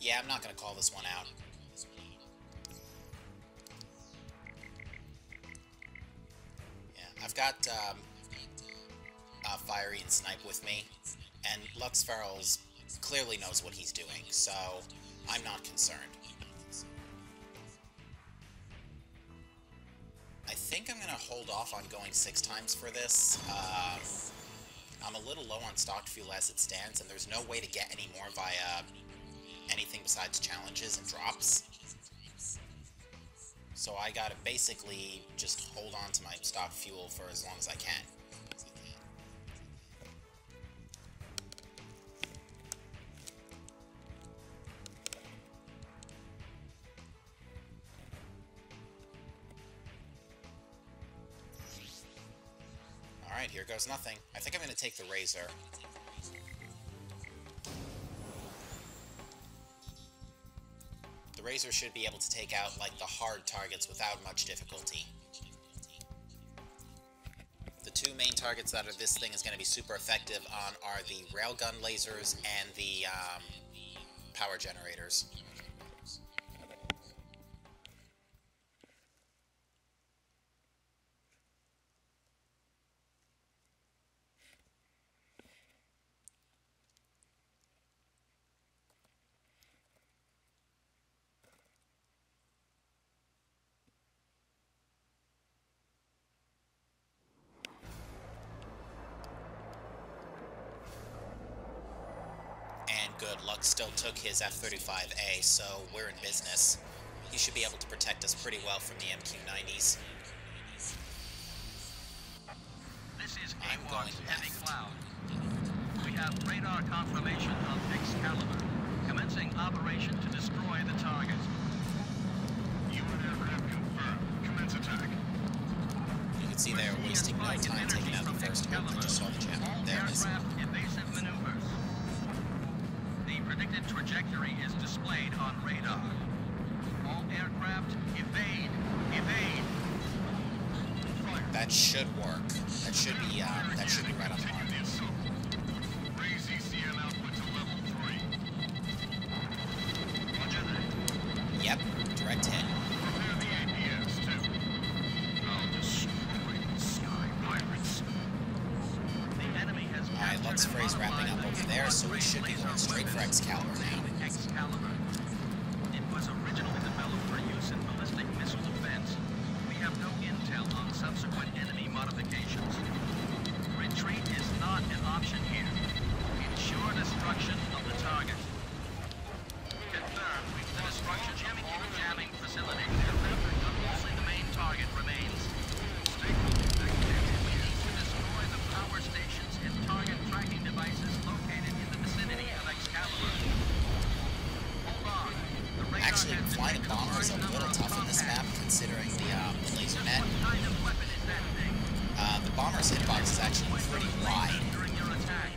Speaker 1: Yeah, I'm not going to call this one out. Yeah, I've got Fiery and Snipe with me, and Lux Ferals clearly knows what he's doing, so I'm not concerned. I think I'm going to hold off on going 6 times for this. I'm a little low on stocked fuel as it stands, and there's no way to get any more via anything besides challenges and drops. So I gotta basically just hold on to my stock fuel for as long as I can. Alright, here goes nothing. I think I'm gonna take the Razor. The Razor should be able to take out, like, the hard targets without much difficulty. The 2 main targets that are this thing is going to be super effective on are the railgun lasers and the power generators. Good. Lux still took his F-35A, so we're in business. He should be able to protect us pretty well from the MQ-90s.
Speaker 3: This is A1's Heavy Cloud. We have radar confirmation of Excalibur, commencing operation to destroy the target.
Speaker 2: Unit aircraft confirmed. Commence attack.
Speaker 1: You can see they're wasting no time taking out the first group that just saw the channel. There it is.
Speaker 3: Evasive maneuvers. The predicted trajectory is displayed on radar. All aircraft, evade! Evade! Fire.
Speaker 1: That should work. That should be right on the mark.
Speaker 2: Raise ECM output to level 3.
Speaker 3: Roger that.
Speaker 1: Yep, direct hit.
Speaker 2: Prepare the APS, too. I'll destroy the Sky Pirates.
Speaker 3: The enemy has
Speaker 1: Alright, Lux Frey's wrapping up over there, so we should be going straight for Excalibur now.
Speaker 3: Excalibur. It was originally developed for use in ballistic missile defense. We have no intel on subsequent enemy modifications. Retreat is not an option here. Ensure destruction of the target. Confirmed. The destruction of all jamming facilities. Only the main target remains. We need to destroy the power stations and target tracking devices located in the vicinity of Excalibur. Hold on. The radar
Speaker 1: Actually,
Speaker 3: has
Speaker 1: flying a
Speaker 3: detected
Speaker 1: bomber is a
Speaker 3: large
Speaker 1: little
Speaker 3: number of
Speaker 1: tough in this map,
Speaker 3: contacts.
Speaker 1: considering the laser net.
Speaker 3: What kind of weapon is that thing?
Speaker 1: The bomber's hitbox is actually pretty wide.
Speaker 3: During your attack.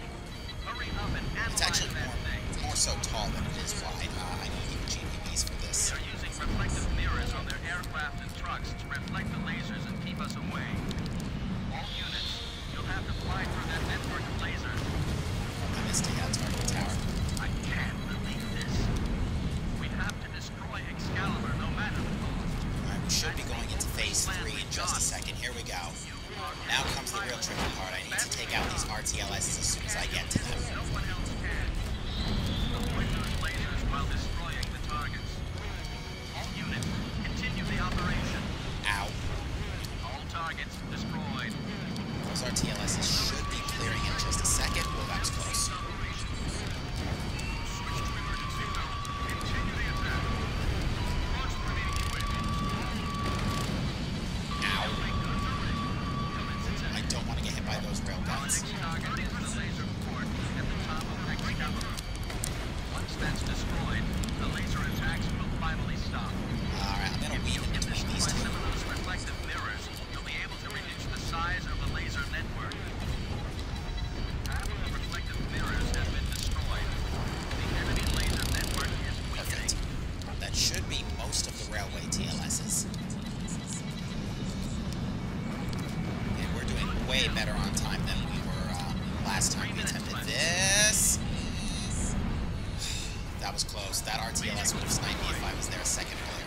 Speaker 3: Hurry up and
Speaker 1: It's
Speaker 3: analyze
Speaker 1: actually
Speaker 3: that thing.
Speaker 1: more so tall than it is wide. I need to keep GPPs for this.
Speaker 3: They're using reflective mirrors on their aircraft and trucks to reflect the lasers and keep us away. All units, you'll have to fly through that network of lasers.
Speaker 1: I missed a target just a second. Here we go. Now comes the real tricky part. I need to take out these RTLSs as soon as I get to them.
Speaker 3: No one else can. Avoid those lasers while destroying the targets. All units, continue the operation.
Speaker 1: Ow.
Speaker 3: All targets destroyed.
Speaker 1: Those RTLSs should be clearing in just a second. Well, that was close. Way better on time than we were last time we attempted this. That was close. That RTLS would have sniped me if I was there a second earlier.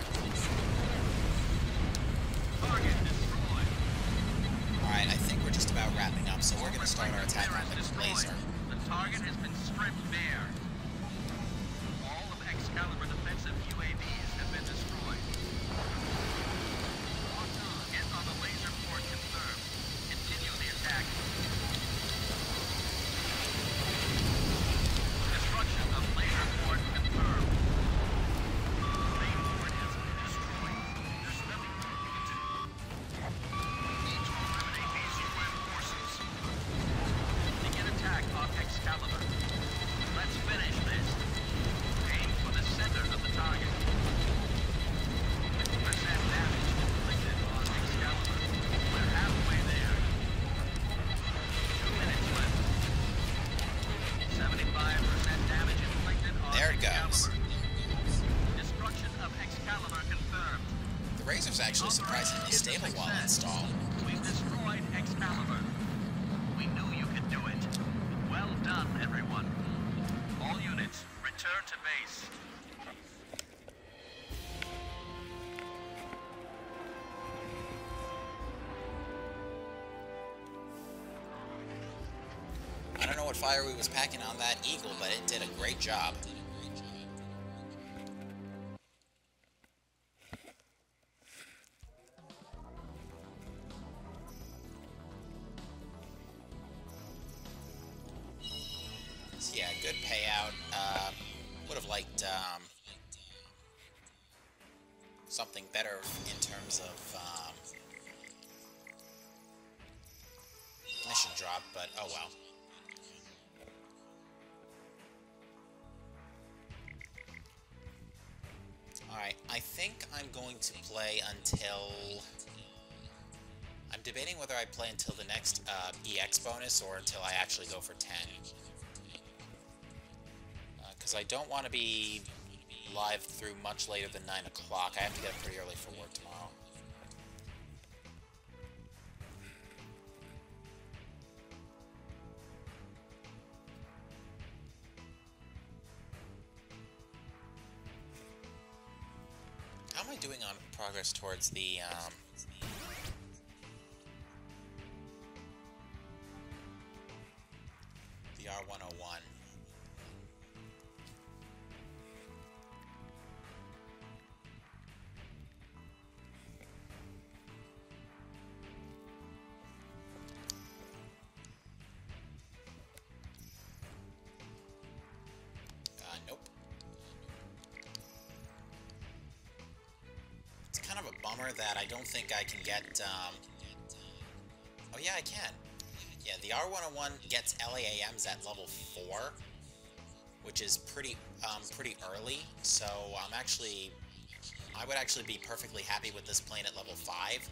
Speaker 1: Alright, I think we're just about wrapping up, so we're going to start our attack on the laser.
Speaker 3: The target has been stripped bare. All of Excalibur defensive UAVs have been destroyed. Get on the laser port confirmed. Continue the attack. Destruction of laser port confirmed. Main port has been destroyed. There's nothing more we can do. Need to eliminate these UN forces. Begin attack on Excalibur. Let's finish this. Aim for the center of the target. 50% damage inflicted on Excalibur. We're halfway there. 2 minutes left. 75% damage inflicted on
Speaker 1: There it
Speaker 3: Excalibur.
Speaker 1: goes.
Speaker 3: Destruction of Excalibur confirmed.
Speaker 1: The Razor's actually surprisingly stable while installed.
Speaker 3: We've destroyed Excalibur. We knew you could do it. Well done, everyone. All units, return to base.
Speaker 1: I don't know what fire we was packing on that Eagle, but it did a great job. So yeah, good payout. Would have liked something better in terms of mission drop, but oh well. Alright, I think I'm going to play until... I'm debating whether I play until the next EX bonus or until I actually go for 10. Because I don't want to be live through much later than 9 o'clock. I have to get up pretty early for work tomorrow. How am I doing on progress towards the R101? Nope. It's kind of a bummer that I don't think I can get, oh yeah, I can. Yeah, the R101 gets LAAMs at level 4, which is pretty early, so I would actually be perfectly happy with this plane at level 5.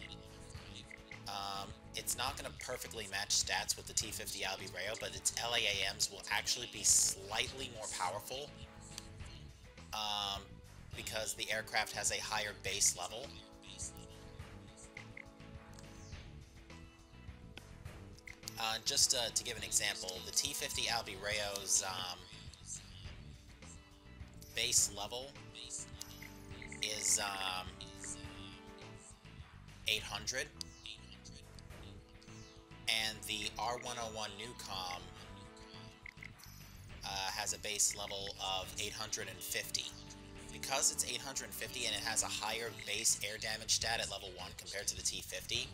Speaker 1: It's not going to perfectly match stats with the T-50 Albi Rayo, but its LAAMs will actually be slightly more powerful, because the aircraft has a higher base level. Just to give an example, the T-50 Albi Rayo's base level is 800, and the R101 Newcom has a base level of 850. Because it's 850 and it has a higher base air damage stat at level 1 compared to the T50,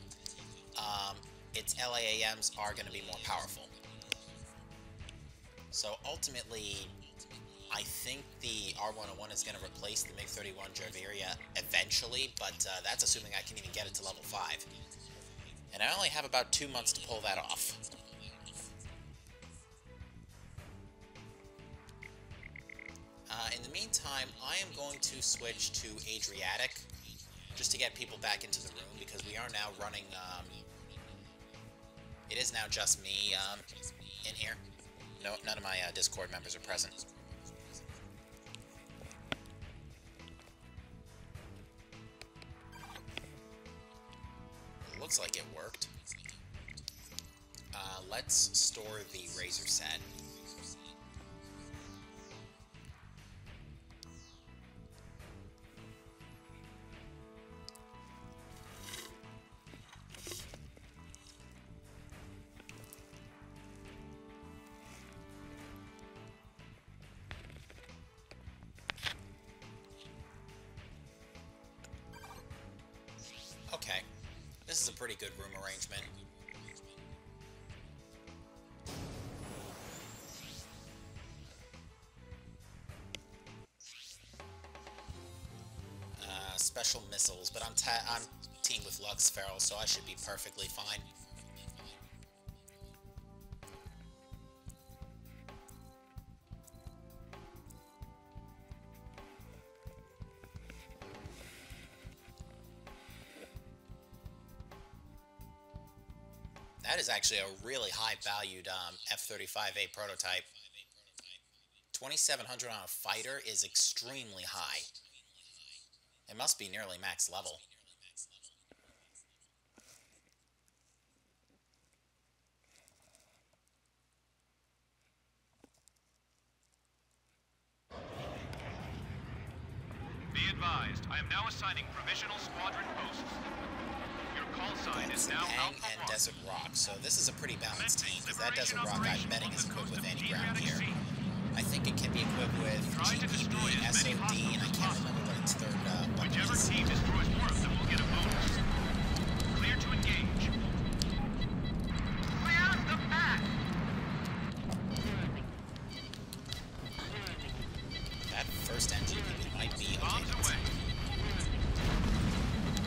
Speaker 1: its LAAMs are going to be more powerful. So ultimately, I think the R101 is going to replace the MiG-31 Javeria eventually, but that's assuming I can even get it to level 5. And I only have about 2 months to pull that off. In the meantime, I am going to switch to Adriatic, just to get people back into the room, because we are now running, it is now just me in here. No, none of my Discord members are present. Looks like it worked. Let's store the Razor set. Okay, this is a pretty good room arrangement. Special missiles, but I'm teamed with Lux Feral, so I should be perfectly fine. That is actually a really high-valued F-35A prototype. 2,700 on a fighter is extremely high. It must be nearly max level.
Speaker 2: Be advised, I am now assigning provisional squadron posts. Your call sign is now
Speaker 1: Sepang
Speaker 2: Alpha
Speaker 1: and
Speaker 2: 1.
Speaker 1: Desert Rock, so this is a pretty balanced team, because that Desert Rock I'm betting is equipped with anti-ground gear. I think it can be equipped with GPB, SOD, and I can't remember what its third weapon
Speaker 2: Whichever
Speaker 1: is.
Speaker 2: team destroys more of them will get a bonus. Clear to engage.
Speaker 3: Clear the path!
Speaker 1: That first NGPB might be okay.
Speaker 2: Bombs away.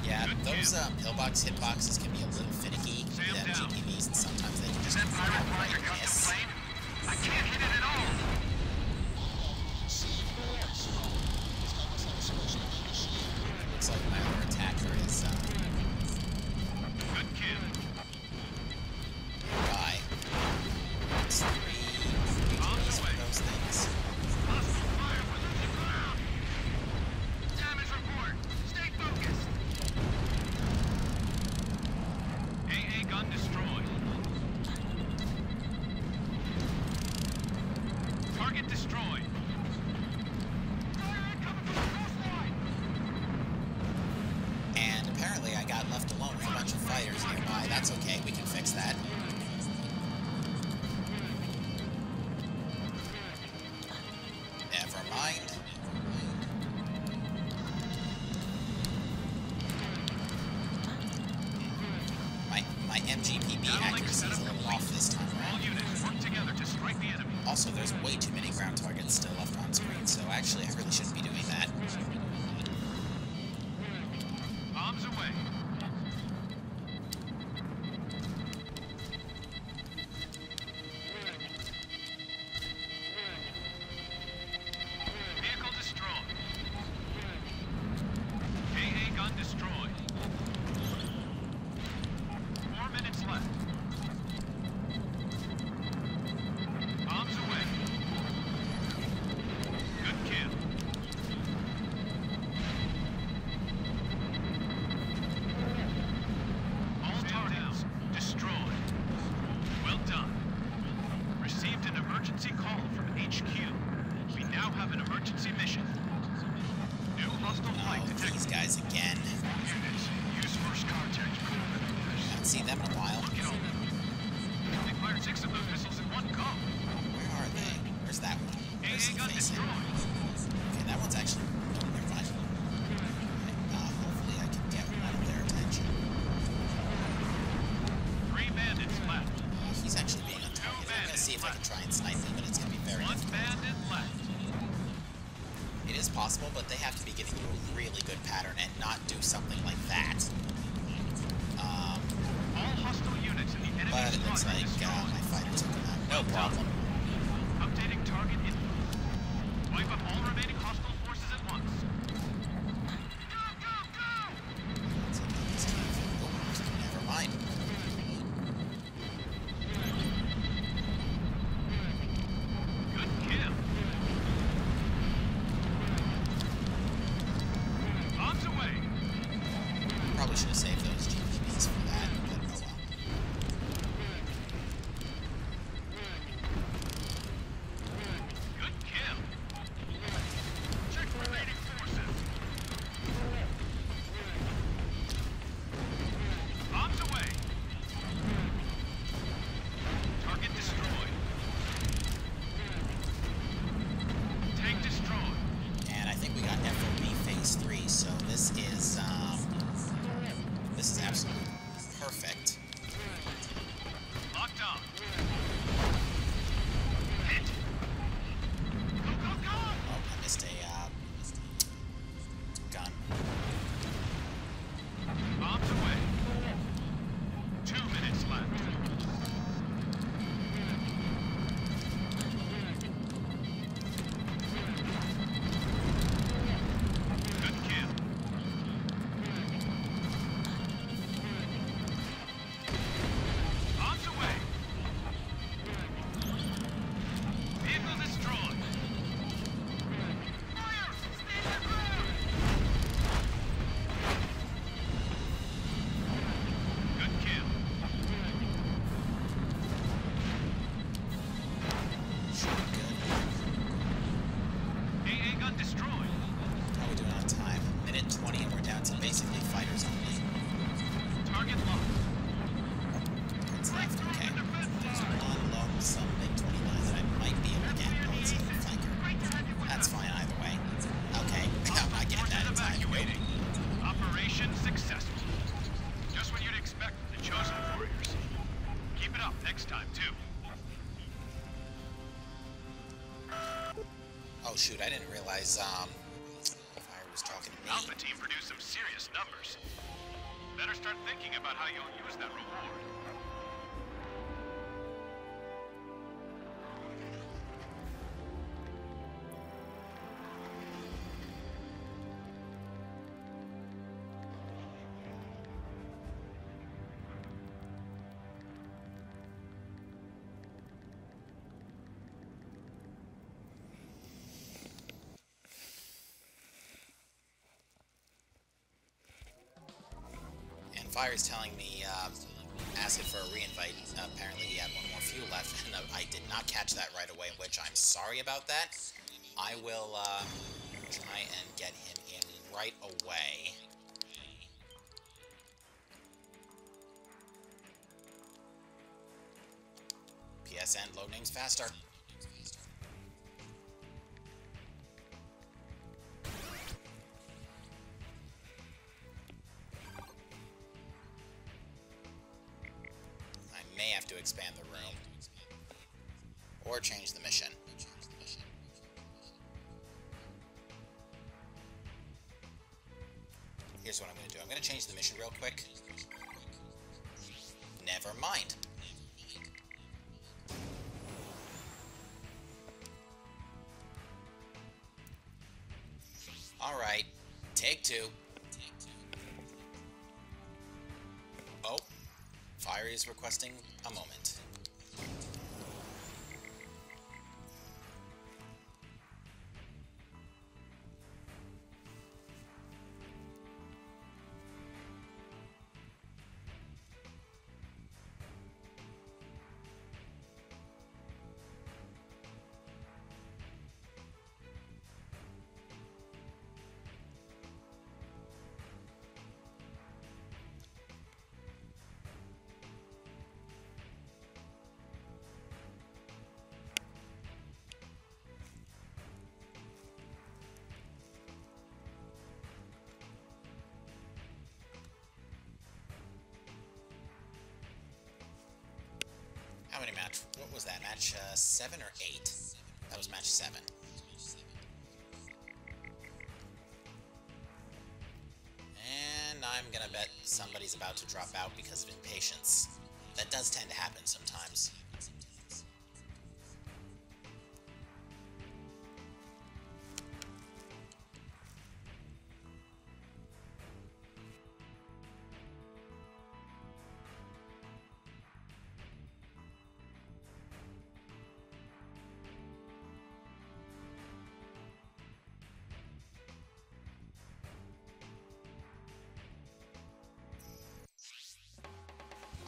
Speaker 1: Yeah, those pillbox hitboxes can be a little finicky with MGPVs, and sometimes they can just outright miss.
Speaker 3: I can't hit it at all!
Speaker 1: Looks like my other attacker is
Speaker 2: Good kill.
Speaker 1: by. It's three keys for those things.
Speaker 3: Hostile fire! We're losing ground! Damage report! Stay focused!
Speaker 2: AA gun destroyed. Target destroyed.
Speaker 3: Fire incoming from the coastline!
Speaker 1: And apparently I got left alone with a bunch of fighters nearby. That's okay, we can fix that. Never mind. My MGPB accuracy is a little off this time
Speaker 2: All
Speaker 1: around.
Speaker 2: units work together to strike the enemy.
Speaker 1: Also, there's way too many ground targets still left on screen, so actually I really shouldn't be doing that.
Speaker 2: Bombs away. Vehicle destroyed. AA gun destroyed. 4 minutes left. Bombs away. Good kill. All targets destroyed. Well done. Received an emergency call from HQ. We now have an emergency mission. New hostile flight
Speaker 1: Oh,
Speaker 2: detected.
Speaker 1: these guys again.
Speaker 2: Units, use first contact.
Speaker 1: Haven't seen them in a while.
Speaker 2: Get on them.
Speaker 1: it is possible, but they have to be giving you a really good pattern and not do something like that.
Speaker 2: All hostile units in the enemy
Speaker 1: But it looks
Speaker 2: squadron
Speaker 1: like
Speaker 2: destroyed.
Speaker 1: my fighter took him out. No problem.
Speaker 2: Updating target in. Wipe up all remaining hostile forces at once. Go, go, go!
Speaker 1: Let's take out this team. Oh, never mind.
Speaker 2: Good kill. Bombs away.
Speaker 1: Probably should have saved those GPBs for that, but oh well.
Speaker 2: Good kill. Check remaining forces. Bombs away. Target destroyed. Tank destroyed.
Speaker 1: And I think we got FOB Phase 3, so this is absolutely perfect.
Speaker 2: Locked on. Hit. Go, go, go!
Speaker 1: Oh, I missed a gun.
Speaker 2: Bombs away. 2 minutes left. Good kill. Bombs away. Vehicle destroyed. Fire! Stand your ground! Good kill.
Speaker 1: Shoot, good.
Speaker 2: AA gun destroyed.
Speaker 1: How are we doing on time? Minute 20 and we're down to basically fighters only.
Speaker 2: Target locked.
Speaker 1: It's left, okay. There's one lonesome MiG-29 that I might be able to get. Oh, it's a flanker. That's fine either way. Okay, I'm not getting that in time.
Speaker 2: Evacuating. Operation successful. Just what you'd expect from the Chosen Warriors. Keep it up next time, too.
Speaker 1: Oh shoot, I didn't realize Fire was talking to me.
Speaker 2: Alpha team produced some serious numbers. Better start thinking about how you'll use that reward.
Speaker 1: And Fire's telling me, ask it for a reinvite. Apparently he had one more fuel left, and I did not catch that right away, which I'm sorry about that. I will try and get him in right away. PSN, load names faster. I may have to expand the room. Or change the mission. Here's what I'm going to do. I'm going to change the mission real quick. Never mind. Alright, take two. Oh, Fire is requesting a moment. How many match? What was that? Match 7 or 8? That was match 7. I'm gonna bet somebody's about to drop out because of impatience. That does tend to happen sometimes.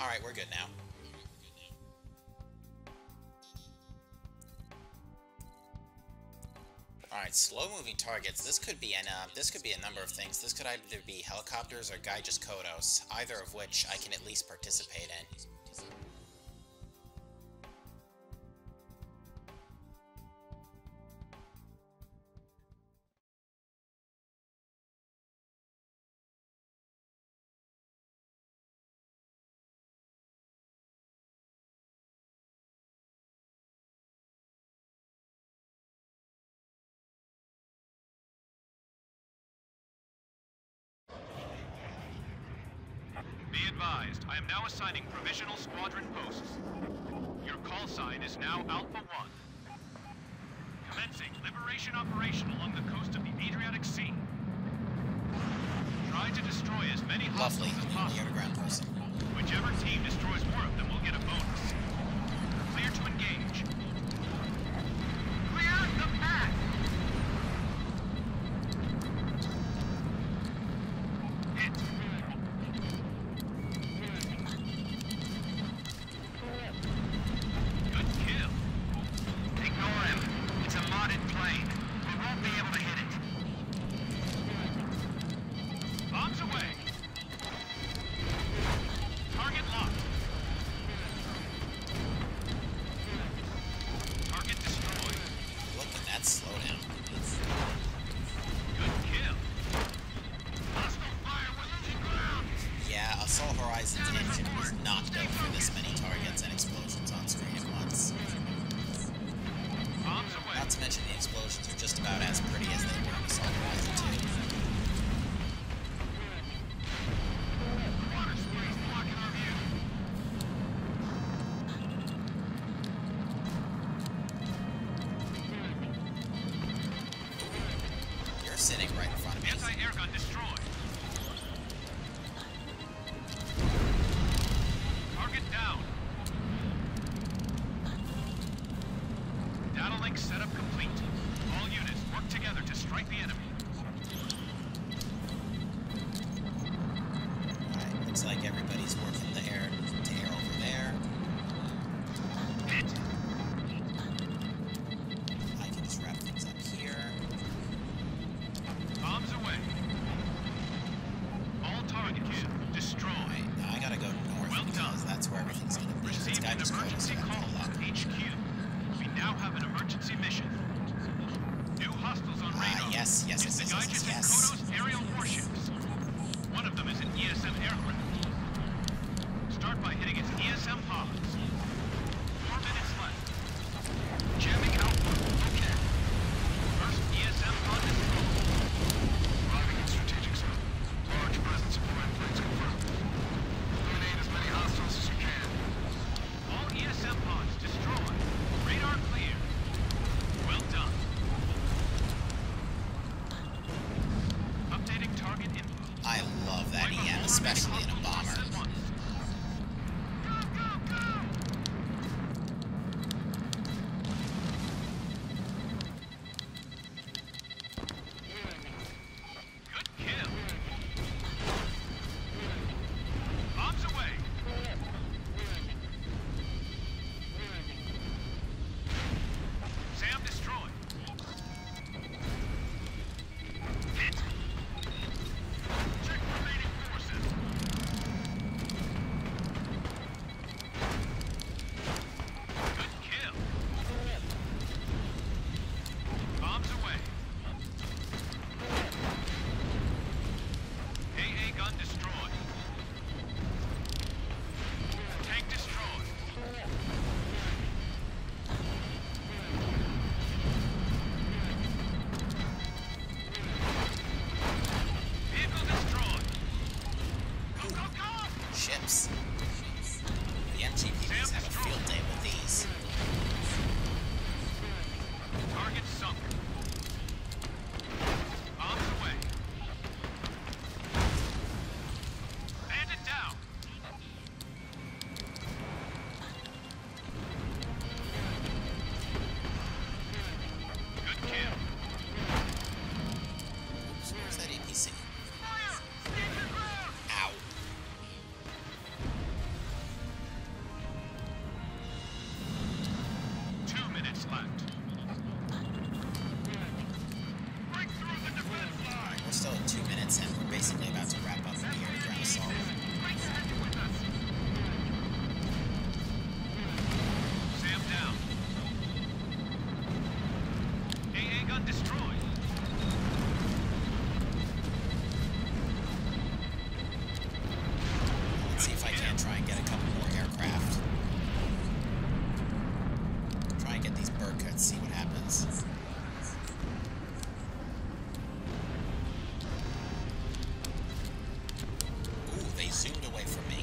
Speaker 1: Alright, we're good now. Alright, slow-moving targets. This could be a number of things. This could either be helicopters or Gaijus Kodos, either of which I can at least participate in.
Speaker 2: Be advised, I am now assigning provisional squadron posts. Your call sign is now Alpha 1. Commencing liberation operation along the coast of the Adriatic Sea. Try to destroy as many
Speaker 1: Lovely,
Speaker 2: hostiles as
Speaker 1: the
Speaker 2: possible.
Speaker 1: underground person.
Speaker 2: Whichever team destroys more of them will get a bonus. Clear to engage. Clear the path! Hit. Good kill.
Speaker 3: Ignore him. It's a modded plane. We won't be able to hit it.
Speaker 2: Bombs away. Target locked. Target destroyed.
Speaker 1: Look at that slowdown.
Speaker 2: Good kill. Hostile fire, we're losing ground.
Speaker 1: Yeah, Assault Horizon's engine was not built for this many targets and explosions on screen at once.
Speaker 2: Bombs away.
Speaker 1: Not to mention the explosions are just about as pretty as they were in Assault Horizon 2.
Speaker 2: Water sprays blocking our view.
Speaker 1: You're sitting right in front of me.
Speaker 2: Anti-air gun destroyed. Target down. Data link setup complete. All units work together to strike the enemy.
Speaker 1: Alright, looks like everybody's working the air to air over there.
Speaker 2: Hit.
Speaker 1: I can just wrap things up here.
Speaker 2: Bombs away. All targets destroyed.
Speaker 1: Alright, now I gotta go north
Speaker 2: Well
Speaker 1: because
Speaker 2: done.
Speaker 1: that's where everything's gonna be. It's
Speaker 2: Received an
Speaker 1: Gaijus Kodos
Speaker 2: emergency
Speaker 1: that
Speaker 2: call
Speaker 1: pull up.
Speaker 2: from HQ. We now have an emergency mission. New hostiles on radar.
Speaker 1: Yes, yes,
Speaker 2: It's
Speaker 1: yes,
Speaker 2: the
Speaker 1: yes,
Speaker 2: Gaijus
Speaker 1: yes,
Speaker 2: and
Speaker 1: yes.
Speaker 2: Kodos aerial warships. One of them is an ESM aircraft. Start by hitting its ESM pods. 4 minutes left.
Speaker 3: Jamming output. Okay.
Speaker 2: First ESM pod destroyed.
Speaker 3: Arriving in strategic zone. Large presence of red planes confirmed. Eliminate as many hostiles as you can.
Speaker 2: All ESM pods destroyed. Radar clear. Well done. Updating target info.
Speaker 1: I love that
Speaker 2: Wipe out
Speaker 1: EM,
Speaker 2: all
Speaker 1: especially in a
Speaker 2: remaining hostiles
Speaker 1: bomber.
Speaker 2: at once. Go, go, go! Good kill. Bombs away. Sam destroyed. Hit. Check remaining forces.
Speaker 1: ships. The MGPBs have a field day with these.
Speaker 2: Target sunk. Bombs away. Bandit down. Good kill.
Speaker 1: Oops, where's that APC?
Speaker 2: Fire! Stand your ground!
Speaker 1: Ow.
Speaker 2: Two minutes left. Break through the defense line!
Speaker 1: We're still at 2 minutes and we're basically about to wrap up the air ground assault.
Speaker 2: Sam down. AA gun destroyed.
Speaker 1: Let's see if I can try and get a couple more aircraft. Try and get these bird cuts, see what happens. Ooh, they zoomed away from me.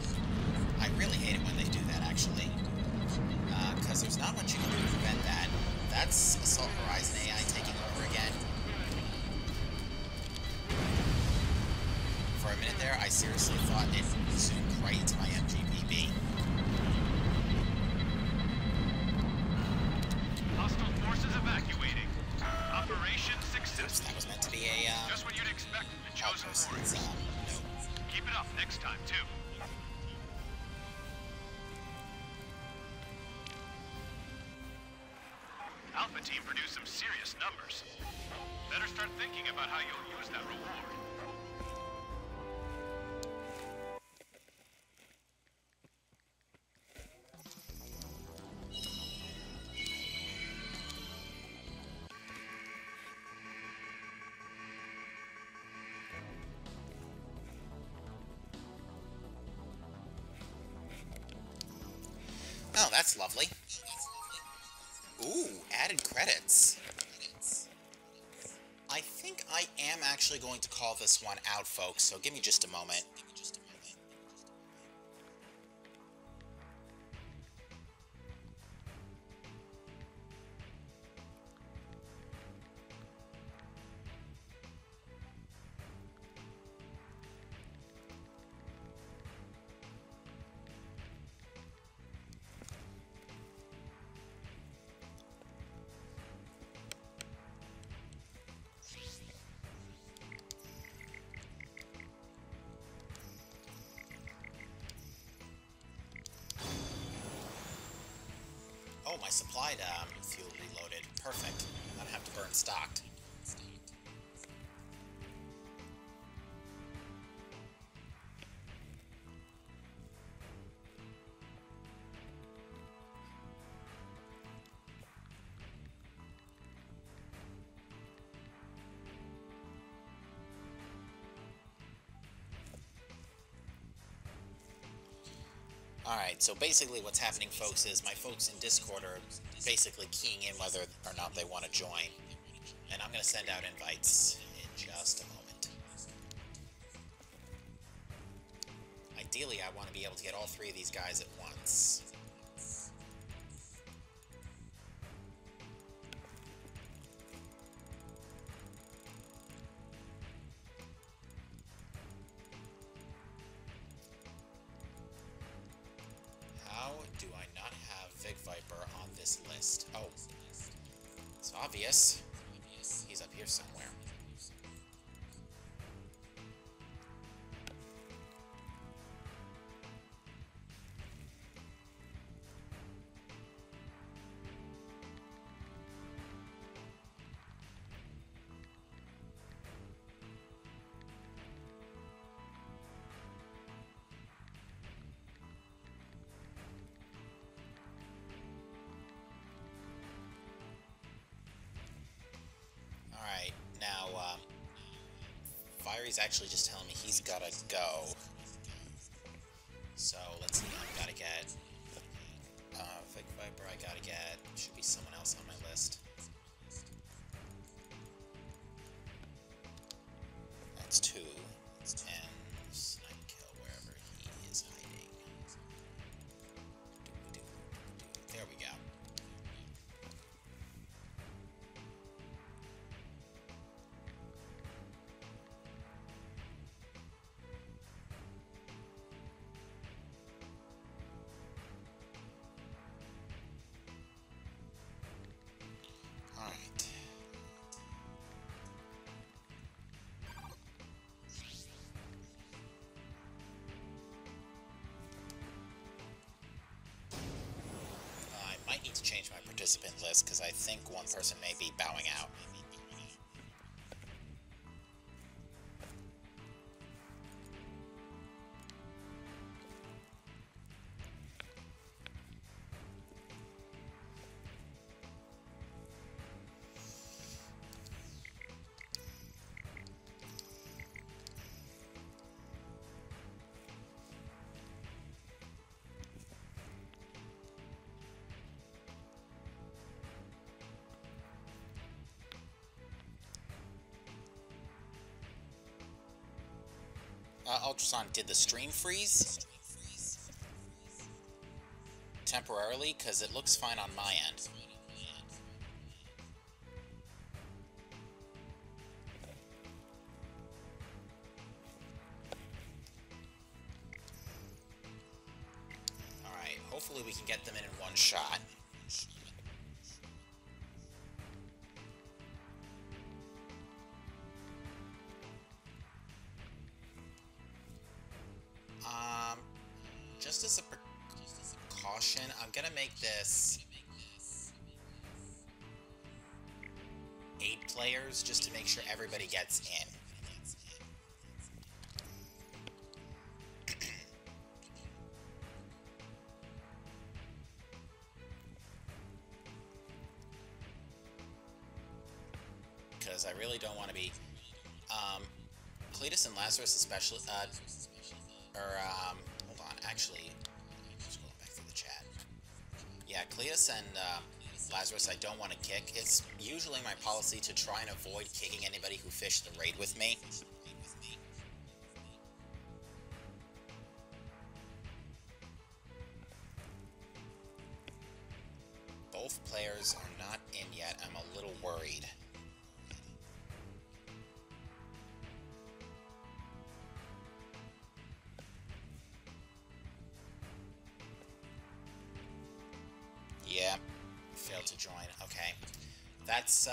Speaker 1: I really hate it when they do that, actually. Because there's not much you can do to prevent that. That's Assault Horizon AI taking over again. For a minute there, I seriously thought it zoomed right into my MGPB.
Speaker 2: Hostile forces evacuating. Operation
Speaker 1: Oops,
Speaker 2: success.
Speaker 1: that was meant to be a,
Speaker 2: Just what you'd expect from the chosen
Speaker 1: outpost.
Speaker 2: warriors.
Speaker 1: Nope.
Speaker 2: Keep it up next time, too. Alpha team produced some serious numbers. Better start thinking about how you'll use that reward.
Speaker 1: Oh, that's lovely. Ooh, added credits. I think I am actually going to call this one out, folks, so give me just a moment. Oh, my supplied fuel reloaded. Perfect. I don't have to burn stocked. Alright, so basically what's happening, folks, is my folks in Discord are basically keying in whether or not they want to join. And I'm going to send out invites in just a moment. Ideally, I want to be able to get all three of these guys at once. How do I not have Vig Viper on this list? Oh, it's obvious. He's up here somewhere. Alright, now, Fiery's actually just telling me he's gotta go. So, let's see, I've gotta get, Vig Viper I gotta get, should be someone else on my list. That's two, and Night Kill wherever he is hiding. participant list because I think one person may be bowing out. Ultrason, did the stream freeze? Temporarily? Because it looks fine on my end. Alright, hopefully we can get them in one shot. Just as a precaution, I'm gonna make this 8 players just to make sure everybody gets in. Because I really don't want to be Cletus and Lazarus especially hold on, actually, just going back through the chat. Yeah, Cletus and Lazarus I don't want to kick. It's usually my policy to try and avoid kicking anybody who fished the raid with me. Both players are not in yet. I'm a little worried. Yeah, failed to join. Okay, that's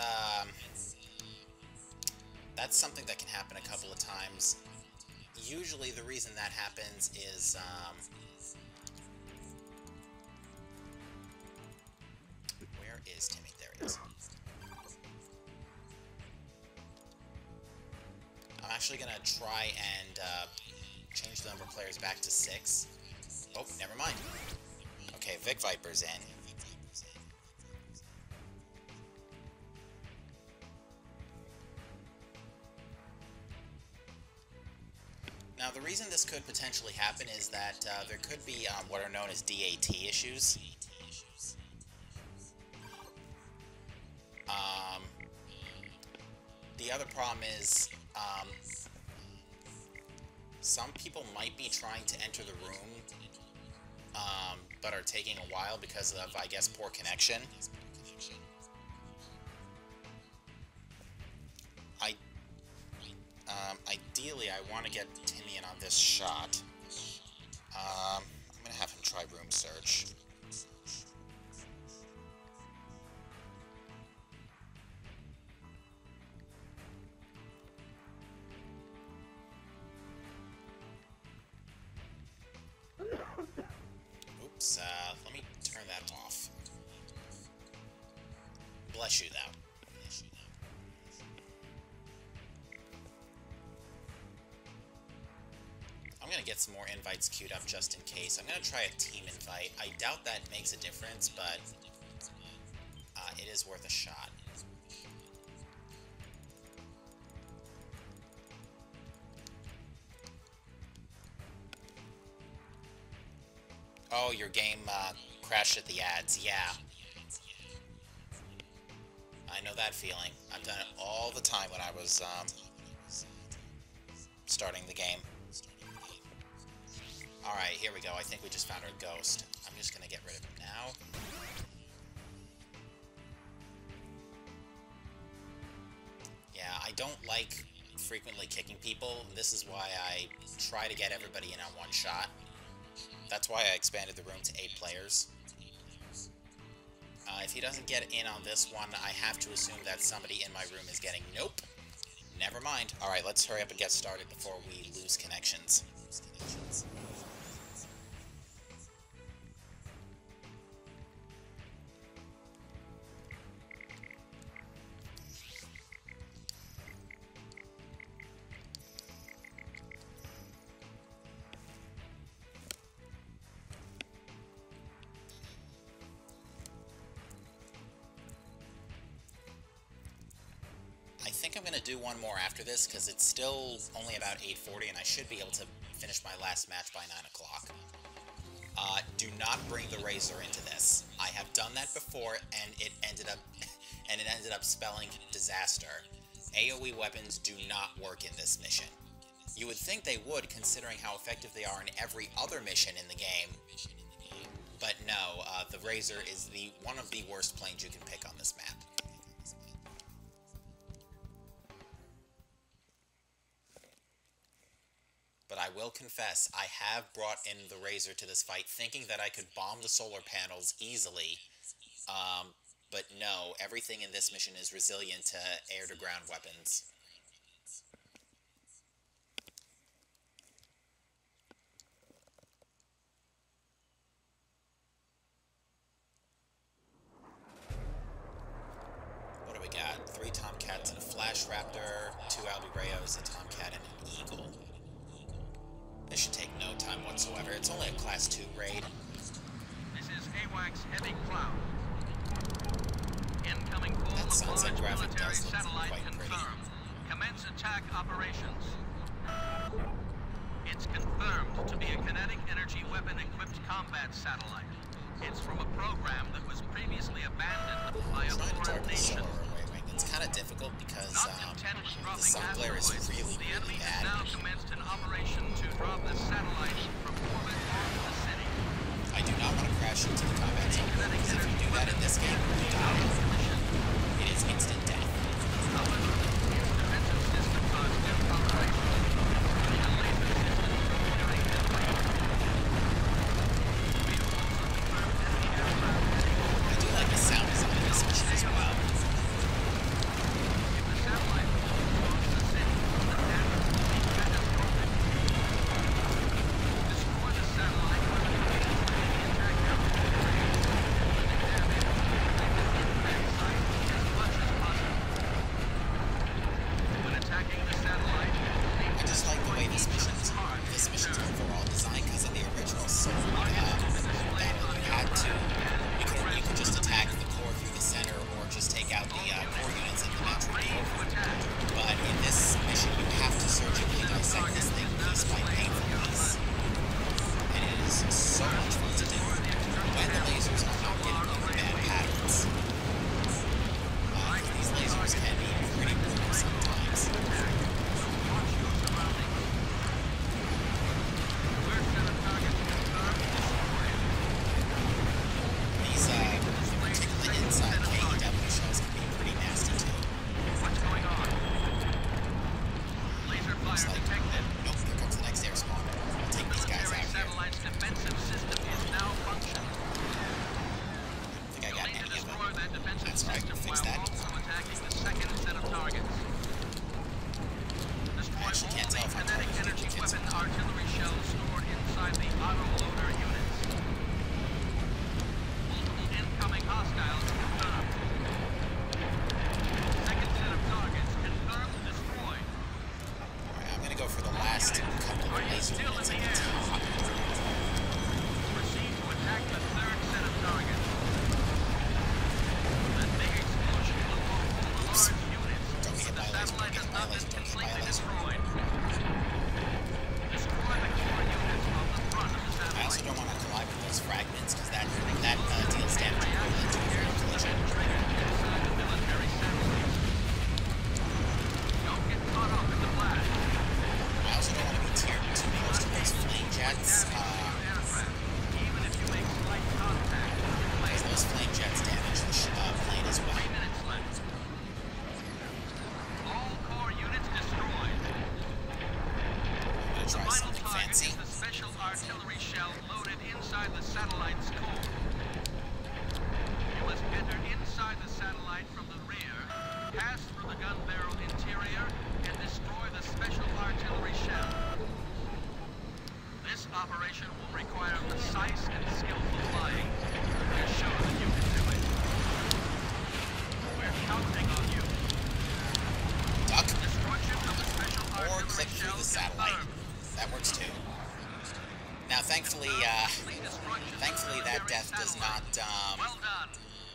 Speaker 1: something that can happen a couple of times. Usually, the reason that happens is where is Timmy? There he is. I'm actually gonna try and change the number of players back to 6. Oh, never mind. Okay, Vic Viper's in. Now, the reason this could potentially happen is that there could be what are known as DAT issues. The other problem is some people might be trying to enter the room, but are taking a while because of, I guess, poor connection. Ideally, I want to get Timmy in on this shot. I'm going to have him try room search. Oops, let me turn that off. Bless you, though. I'm going to get some more invites queued up just in case. I'm going to try a team invite. I doubt that makes a difference, but it is worth a shot. Oh, your game crashed at the ads. Yeah. I know that feeling. I've done it all the time when I was starting the game. Alright, here we go. I think we just found our ghost. I'm just going to get rid of him now. Yeah, I don't like frequently kicking people. This is why I try to get everybody in on one shot. That's why I expanded the room to 8 players. If he doesn't get in on this one, I have to assume that somebody in my room is getting... Nope. Never mind. Alright, let's hurry up and get started before we lose connections. think I'm going to do one more after this, because it's still only about 8:40, and I should be able to finish my last match by 9 o'clock. Do not bring the Razor into this. I have done that before, and it ended up spelling disaster. AoE weapons do not work in this mission. You would think they would, considering how effective they are in every other mission in the game. But no, the Razor is one of the worst planes you can pick on this map. But I will confess, I have brought in the Razor to this fight thinking that I could bomb the solar panels easily. But no, everything in this mission is resilient to air-to-ground weapons. What do we got? 3 Tomcats and a Flash Raptor, 2 Albirayos, a Tomcat, and an Eagle. This should take no time whatsoever. It's only a Class 2 raid.
Speaker 3: This is AWACS Heavy Cloud. Incoming call of large military satellite confirmed. Commence attack operations. It's confirmed to be a kinetic energy weapon-equipped combat satellite. It's from a program that was previously abandoned by a foreign nation.
Speaker 1: It's kind of difficult because the sun glare is really,
Speaker 3: The enemy
Speaker 1: really
Speaker 3: has
Speaker 1: bad.
Speaker 3: now commenced an operation to drop the satellite from orbit onto the city.
Speaker 1: I do not want to crash into the combat zone, because if you do that in this game, you die. It is instant death.
Speaker 3: However, its defensive systems are still operational. The laser system is doing its work. We have also confirmed enemy aircraft heading over.
Speaker 1: I do like the sound design of this mission as well.
Speaker 3: If the satellite falls across the city, the damage will be catastrophic. Destroy the satellite with the attack damage. Impact site as much as possible. When attacking the satellite,
Speaker 1: I just like the way this mission's overall design, because in the original Soul battle, you could just attack the core through the center, or just take out the core units in the metro. But in this mission, you have to surgically dissect this thing piece by painful piece. And it is so much fun to do when the lasers are not getting over bad patterns. These lasers can be pretty brutal sometimes.
Speaker 3: watch your surroundings. Alert set of targets confirmed. Destroyed.
Speaker 1: These, particularly inside KEW shells, can be pretty nasty too.
Speaker 3: What's going on? Laser
Speaker 1: Looks
Speaker 3: fire
Speaker 1: like,
Speaker 3: detected.
Speaker 1: nope, here comes the next air spawn. I'll take these guys out
Speaker 3: Military
Speaker 1: here.
Speaker 3: satellite's defensive system is now functional.
Speaker 1: I think I
Speaker 3: You'll
Speaker 1: got
Speaker 3: need to
Speaker 1: any of
Speaker 3: destroy
Speaker 1: them.
Speaker 3: that defensive
Speaker 1: That's right,
Speaker 3: system
Speaker 1: fix
Speaker 3: while
Speaker 1: that.
Speaker 3: also attacking the second set of targets. Destroy
Speaker 1: actually
Speaker 3: all
Speaker 1: can't
Speaker 3: the
Speaker 1: tell if I'm
Speaker 3: kinetic
Speaker 1: targeting
Speaker 3: energy
Speaker 1: duplicates or
Speaker 3: weapon
Speaker 1: not.
Speaker 3: artillery shells stored inside the autoloader units. Multiple incoming hostiles confirmed. Second set of targets confirmed destroyed.
Speaker 1: Alright, I'm gonna go for the last couple of
Speaker 3: Are you
Speaker 1: laser
Speaker 3: still in
Speaker 1: units
Speaker 3: the
Speaker 1: at the
Speaker 3: air?
Speaker 1: top.
Speaker 3: Proceed to attack the third set of targets. That big explosion will blow all the large units.
Speaker 1: Don't get hit by
Speaker 3: The
Speaker 1: a laser,
Speaker 3: satellite
Speaker 1: don't get hit
Speaker 3: has
Speaker 1: by a
Speaker 3: not
Speaker 1: laser,
Speaker 3: been
Speaker 1: don't get hit by a
Speaker 3: completely
Speaker 1: laser.
Speaker 3: destroyed. Destroy the core units on the front of the
Speaker 1: I also
Speaker 3: satellite.
Speaker 1: don't want to collide with those fragments, because that deals damage equivalent to a real collision.
Speaker 3: Inside the military satellites. Don't get caught up in the blast.
Speaker 1: I also don't want to be too close to those flame jets,
Speaker 3: Damage to your aircraft, even if you make slight contact.
Speaker 1: because those flame jets damage the plane as well.
Speaker 3: 3 minutes left. All core units destroyed.
Speaker 1: I'm gonna
Speaker 3: The
Speaker 1: try
Speaker 3: final
Speaker 1: something
Speaker 3: target
Speaker 1: fancy.
Speaker 3: is the special artillery shell loaded inside the satellite's core. You must enter inside the satellite from the rear, pass through the gun barrel interior, and destroy the special artillery shell. This operation will require precise and skillful flying. We're sure that you can do it. We're counting on you.
Speaker 1: Duck,
Speaker 3: Destruction of the special
Speaker 1: or
Speaker 3: artillery
Speaker 1: click through
Speaker 3: shell
Speaker 1: the satellite.
Speaker 3: confirmed.
Speaker 1: That works too. Now, thankfully, that death does not,
Speaker 3: Well done.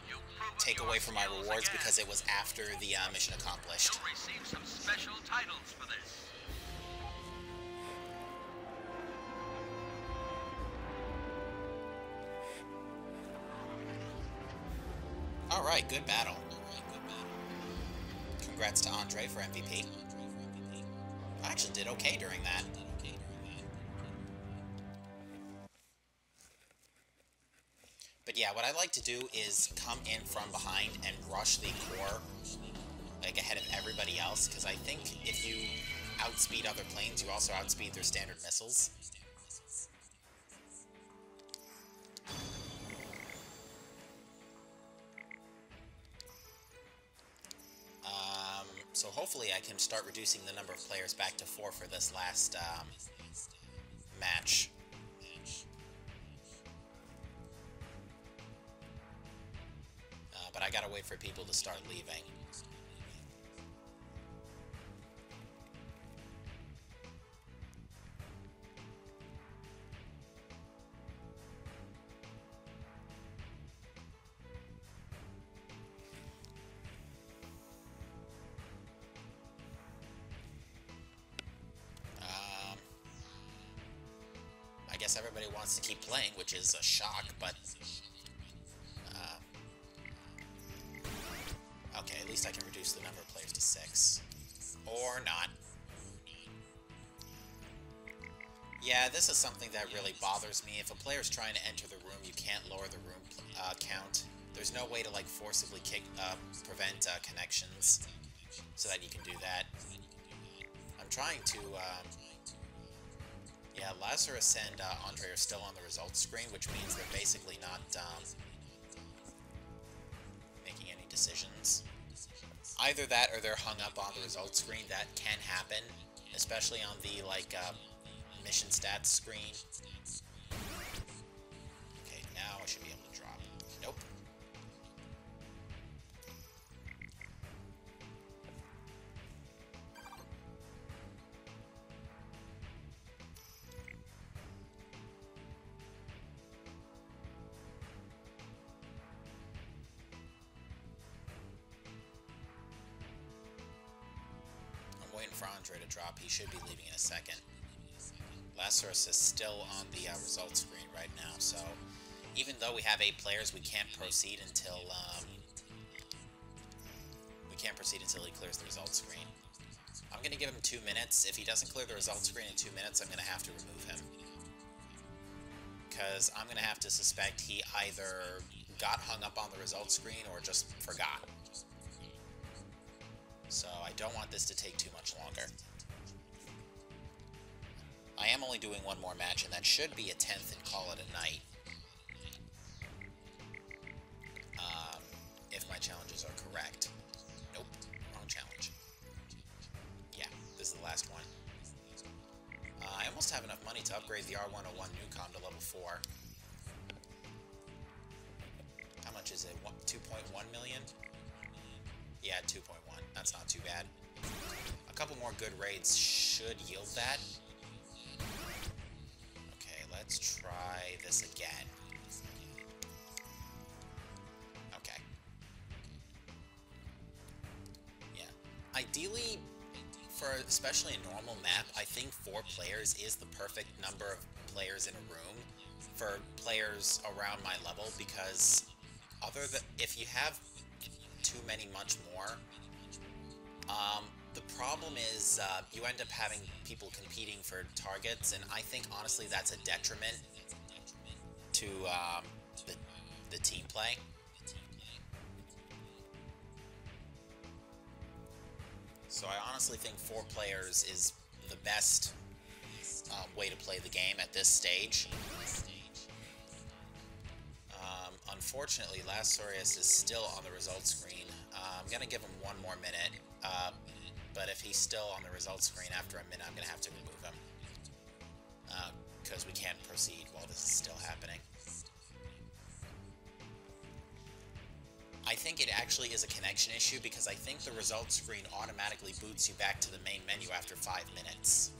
Speaker 3: You've proven
Speaker 1: take away from my rewards because it was after the mission accomplished.
Speaker 3: You'll receive some special titles for this.
Speaker 1: Alright, good battle. Congrats to Andre for MVP. I actually did okay during that. But yeah, what I like to do is come in from behind and rush the core, like, ahead of everybody else, because I think if you outspeed other planes, you also outspeed their standard missiles. So hopefully I can start reducing the number of players back to 4 for this last match. But I gotta wait for people to start leaving. I guess everybody wants to keep playing, which is a shock, but... okay, at least I can reduce the number of players to 6. Or not. Yeah, this is something that really bothers me. If a player's trying to enter the room, you can't lower the room count. There's no way to, like, forcibly prevent connections so that you can do that. I'm trying to... yeah, Lazarus and Andre are still on the results screen, which means they're basically not making any decisions. Either that or they're hung up on the results screen. That can happen, especially on the, like, mission stats screen. Okay, now I should be able to drop. Nope. Waiting for Andre to drop. He should be leaving in a second. Lazarus is still on the results screen right now, so even though we have 8 players, we can't proceed until he clears the results screen. I'm gonna give him 2 minutes. If he doesn't clear the results screen in 2 minutes, I'm gonna have to remove him, because I'm gonna have to suspect he either got hung up on the results screen or just forgot. So I don't want this to take too much longer. I am only doing 1 more match, and that should be a 10th and call it a night. If my challenges are correct. Nope, wrong challenge. Yeah, this is the last one. I almost have enough money to upgrade the R101 Newcom to level 4. How much is it? 2.1 million? Yeah, 2.1. That's not too bad. A couple more good raids should yield that. Okay, let's try this again. Okay. Yeah. Ideally, for especially a normal map, I think 4 players is the perfect number of players in a room for players around my level, because if you have too many much more, the problem is you end up having people competing for targets, and I think honestly that's a detriment to the team play. So I honestly think 4 players is the best way to play the game at this stage. Unfortunately, Lazarus is still on the results screen. I'm going to give him 1 more minute, but if he's still on the results screen after a minute, I'm going to have to remove him, because we can't proceed while this is still happening. I think it actually is a connection issue, because I think the results screen automatically boots you back to the main menu after 5 minutes.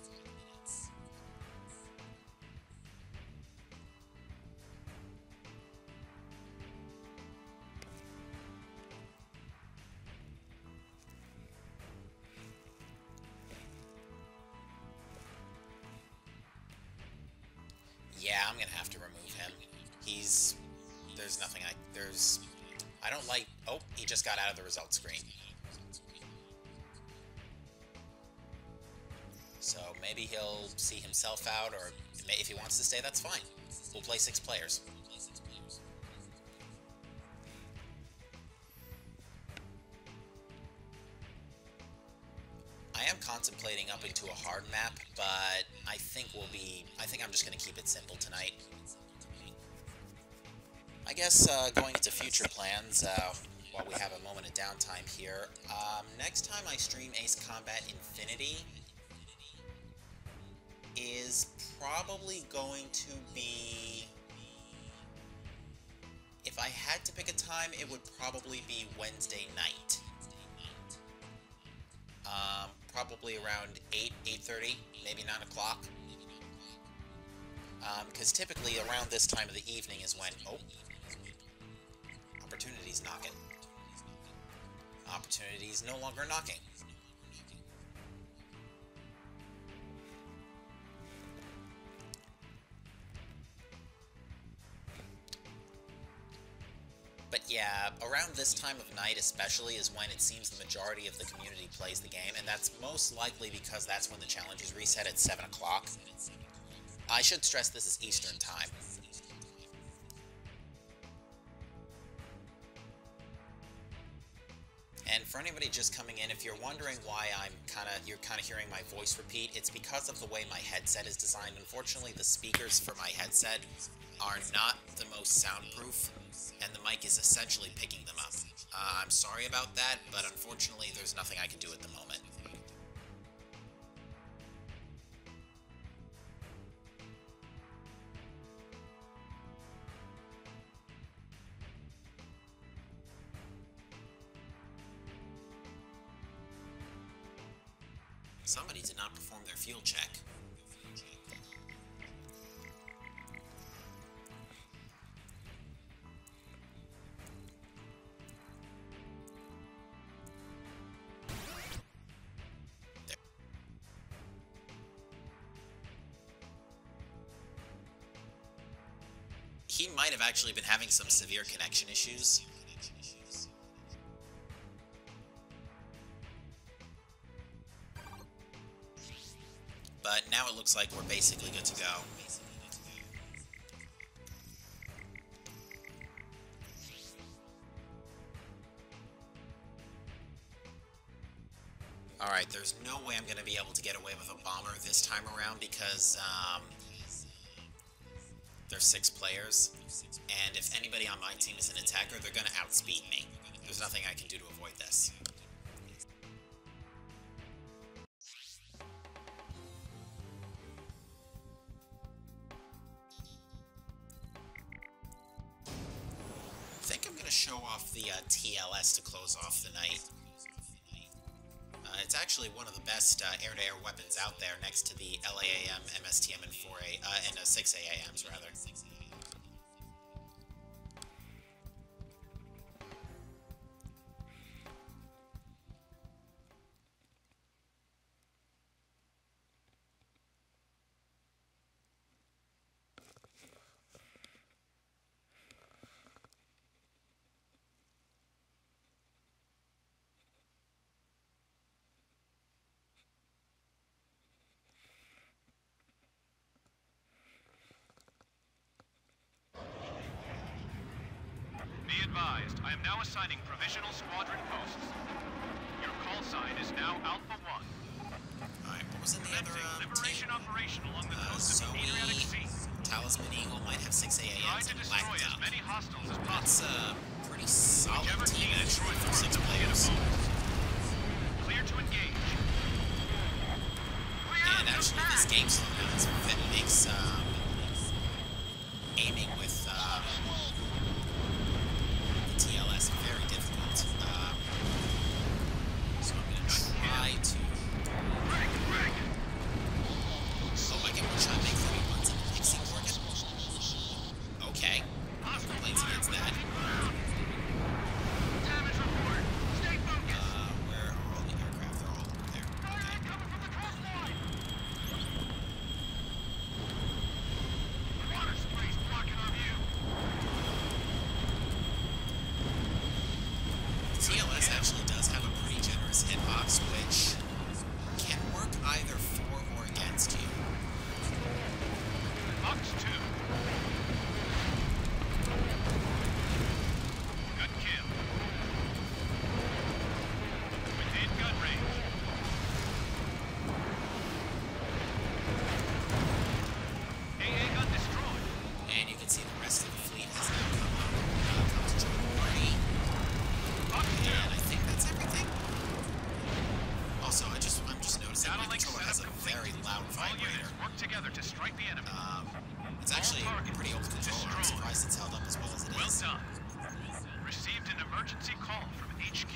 Speaker 1: I'm gonna have to remove him. There's nothing I don't like... Oh, he just got out of the results screen. So maybe he'll see himself out, or if he wants to stay, that's fine. We'll play 6 players. I am contemplating up into a hard map, but I think I'm just going to keep it simple tonight. I guess going into future plans, while we have a moment of downtime here, next time I stream Ace Combat Infinity is probably going to be... If I had to pick a time, it would probably be Wednesday night. Probably around 8:30, maybe 9 o'clock. Because typically around this time of the evening is when... Oh! Opportunity's knocking. Opportunity's no longer knocking. But yeah, around this time of night especially is when it seems the majority of the community plays the game, and that's most likely because that's when the challenges reset at 7 o'clock. I should stress this is Eastern time. And for anybody just coming in, if you're wondering why you're kind of hearing my voice repeat, it's because of the way my headset is designed. Unfortunately, the speakers for my headset are not the most soundproof, and the mic is essentially picking them up. I'm sorry about that, but unfortunately there's nothing I can do at the moment. Somebody did not perform their field check. He might have actually been having some severe connection issues. But now it looks like we're basically good to go. Alright, there's no way I'm going to be able to get away with a bomber this time around because, there's 6 players, and if anybody on my team is an attacker, they're going to outspeed me. There's nothing I can do to avoid this. I think I'm going to show off the TLS to close off the night. It's actually one of the best air-to-air weapons out there, next to the LAAM, MSTM, and 4A, and 6AAMs, rather.
Speaker 2: Be advised, I am now assigning provisional squadron posts. Your call sign is now Alpha 1.
Speaker 1: Alright, what was in the other
Speaker 2: Liberation
Speaker 1: team?
Speaker 2: operation along the coast of the Adriatic Sea.
Speaker 1: Talisman Eagle might have 6
Speaker 2: Try
Speaker 1: AAMs
Speaker 2: to
Speaker 1: and
Speaker 2: destroy
Speaker 1: Black
Speaker 2: as
Speaker 1: Duck.
Speaker 2: many hostiles as
Speaker 1: That's
Speaker 2: possible.
Speaker 1: a pretty solid
Speaker 2: Whichever
Speaker 1: team,
Speaker 2: team
Speaker 1: actually, for
Speaker 2: destroys
Speaker 1: 6
Speaker 2: more will
Speaker 1: players.
Speaker 2: get a bonus. Clear to engage.
Speaker 1: And actually, this game slowdown makes aiming with the TLS very difficult. So I'm going to try to... Oh, I can one-shot make 3 ones and Pixie Morgan? Okay. Complaints against that.
Speaker 3: Damage report. Stay focused.
Speaker 1: Where are all the aircraft? They're all over there. Okay.
Speaker 3: Coming from the coastline. Water
Speaker 1: has a very loud
Speaker 2: All
Speaker 1: vibrator.
Speaker 2: units work together to strike the enemy.
Speaker 1: It's actually a pretty old controller. I'm surprised it's held up as well as it
Speaker 2: Well
Speaker 1: is.
Speaker 2: done. Received an emergency call from HQ.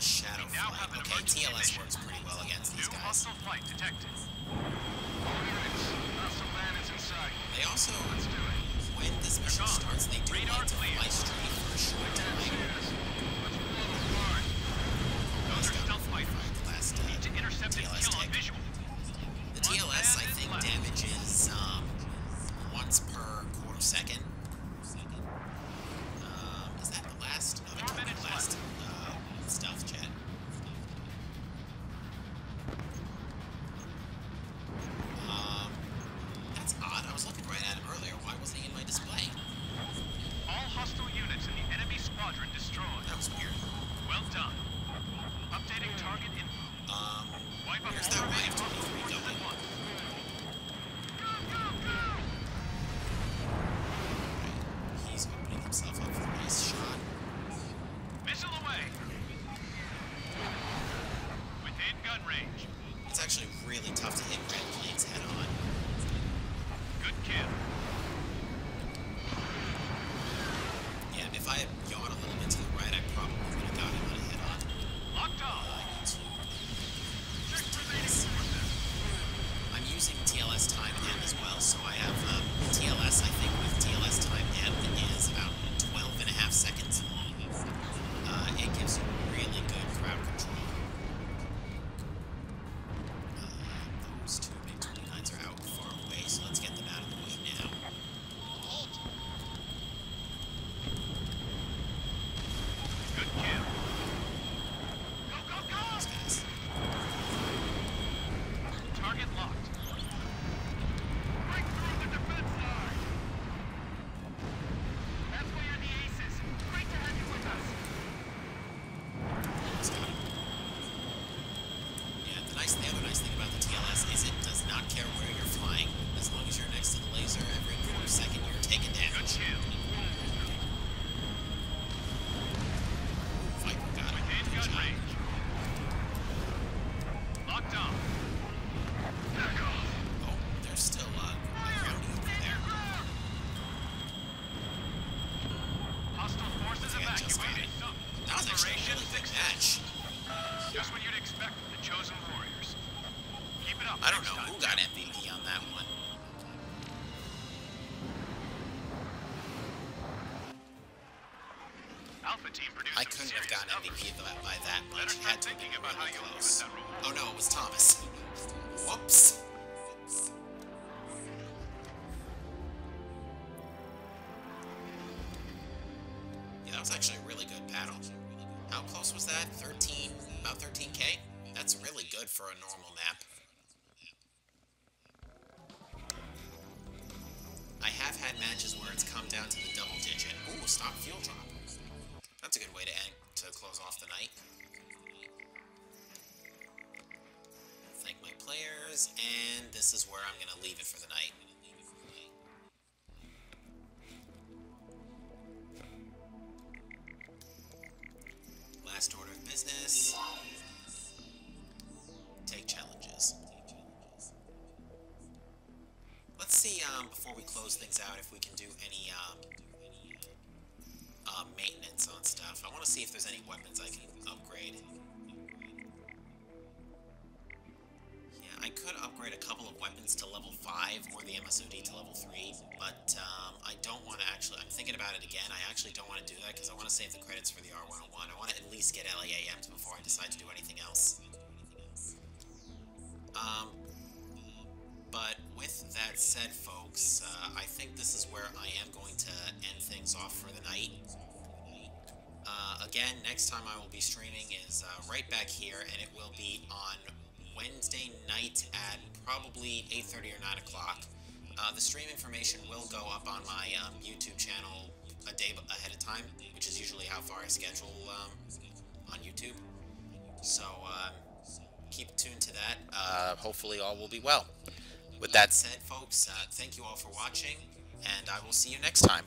Speaker 1: Shadow
Speaker 2: We now
Speaker 1: Flight.
Speaker 2: have an
Speaker 1: Okay,
Speaker 2: emergency
Speaker 1: TLS
Speaker 2: mission.
Speaker 1: works pretty well against these
Speaker 2: New
Speaker 1: guys.
Speaker 2: hostile flight detected. All units, hostile man is in sight.
Speaker 1: They also,
Speaker 2: Let's do it.
Speaker 1: when this mission
Speaker 2: gone.
Speaker 1: starts, they do
Speaker 2: Radar
Speaker 1: like to
Speaker 2: clear.
Speaker 1: fly straight for a short time.
Speaker 2: Let's blow them apart. Those are stealth fighters.
Speaker 1: The last
Speaker 2: Need to intercept and
Speaker 1: TLS
Speaker 2: kill on
Speaker 1: tank.
Speaker 2: visual.
Speaker 1: The TLS, I think, damages once per quarter second. Is that the last? No, they're
Speaker 2: 4
Speaker 1: talking
Speaker 2: minutes
Speaker 1: last stealth jet. That's odd. I was looking right at him earlier. Why wasn't he in my display?
Speaker 2: All hostile units in the enemy squadron destroyed.
Speaker 1: That was weird.
Speaker 2: Well done. Updating target info. Wipe up
Speaker 1: Where's
Speaker 2: all
Speaker 1: that
Speaker 2: remaining
Speaker 1: Wife
Speaker 2: hostile
Speaker 1: 23
Speaker 2: forces
Speaker 1: going?
Speaker 2: at once.
Speaker 1: He's opening himself up for a nice shot.
Speaker 2: Missile away. Within gun range.
Speaker 1: It's actually really tough to hit red planes head on.
Speaker 2: Good kill.
Speaker 1: Yeah, if I had yawned a little bit to the right, I probably would have got him on a head on.
Speaker 2: Locked on. Check remaining forces.
Speaker 1: I'm using TLS time M as well, so I have TLS, I think, with TLS time M is about 12 and a half seconds long. It gives you really good crowd control. Those two big 29s are out far away, so let's get them out of the way now.
Speaker 2: Good kill. Go, go, go!
Speaker 1: Those guys.
Speaker 2: Target locked. Break through the defense line. That's why you're the aces. Great to have you with us.
Speaker 1: Almost got him. Yeah, the other nice thing about the TLS is it does not care where you're flying. As long as you're next to the laser, every quarter second you're taking
Speaker 2: Good
Speaker 1: damage.
Speaker 2: kill.
Speaker 1: Viper got him.
Speaker 2: Within
Speaker 1: Good
Speaker 2: gun
Speaker 1: job.
Speaker 2: range. Locked on. Back off.
Speaker 1: Oh, there's still a groundie over there.
Speaker 2: Hostile forces
Speaker 1: I think I just got
Speaker 2: evacuated.
Speaker 1: it. That was actually a
Speaker 2: Operation
Speaker 1: really good
Speaker 2: success.
Speaker 1: match.
Speaker 2: Just what you'd expect from the chosen warriors. Keep it up.
Speaker 1: I don't
Speaker 2: next
Speaker 1: know
Speaker 2: time.
Speaker 1: who got MVP on that one.
Speaker 2: Alpha team produced
Speaker 1: I
Speaker 2: some
Speaker 1: couldn't have
Speaker 2: serious
Speaker 1: gotten
Speaker 2: numbers.
Speaker 1: MVP by that much.
Speaker 2: Better
Speaker 1: It had
Speaker 2: start
Speaker 1: to have
Speaker 2: thinking
Speaker 1: been
Speaker 2: about how
Speaker 1: really
Speaker 2: you'll use
Speaker 1: close.
Speaker 2: that role.
Speaker 1: Oh no, it was Thomas. Whoops. Yeah, that was actually a really good battle. How close was that? 13, about 13k? That's really good for a normal map. I have had matches where it's come down to the double digit. Ooh, stop fuel drop. That's a good way to close off the night. Thank my players, and this is where I'm going to leave it for the night. Last order of business. Take challenges. Let's see, before we close things out, if we can do any maintenance on stuff. I want to see if there's any weapons I can upgrade. Yeah, I could upgrade a couple of weapons to level 5 or the MSOD to level 3, but I don't want to actually, I'm thinking about it again, I actually don't want to do that because I want to save the credits for the R101. I want to at least get LAAM'd before I decide to do anything else. But with that said, folks, I think this is where I am going to end things off for the night. Again, next time I will be streaming is right back here, and it will be on Wednesday night at probably 8:30 or 9 o'clock. The stream information will go up on my YouTube channel a day ahead of time, which is usually how far I schedule on YouTube. So keep tuned to that. Hopefully all will be well. With that said, folks, thank you all for watching, and I will see you next time.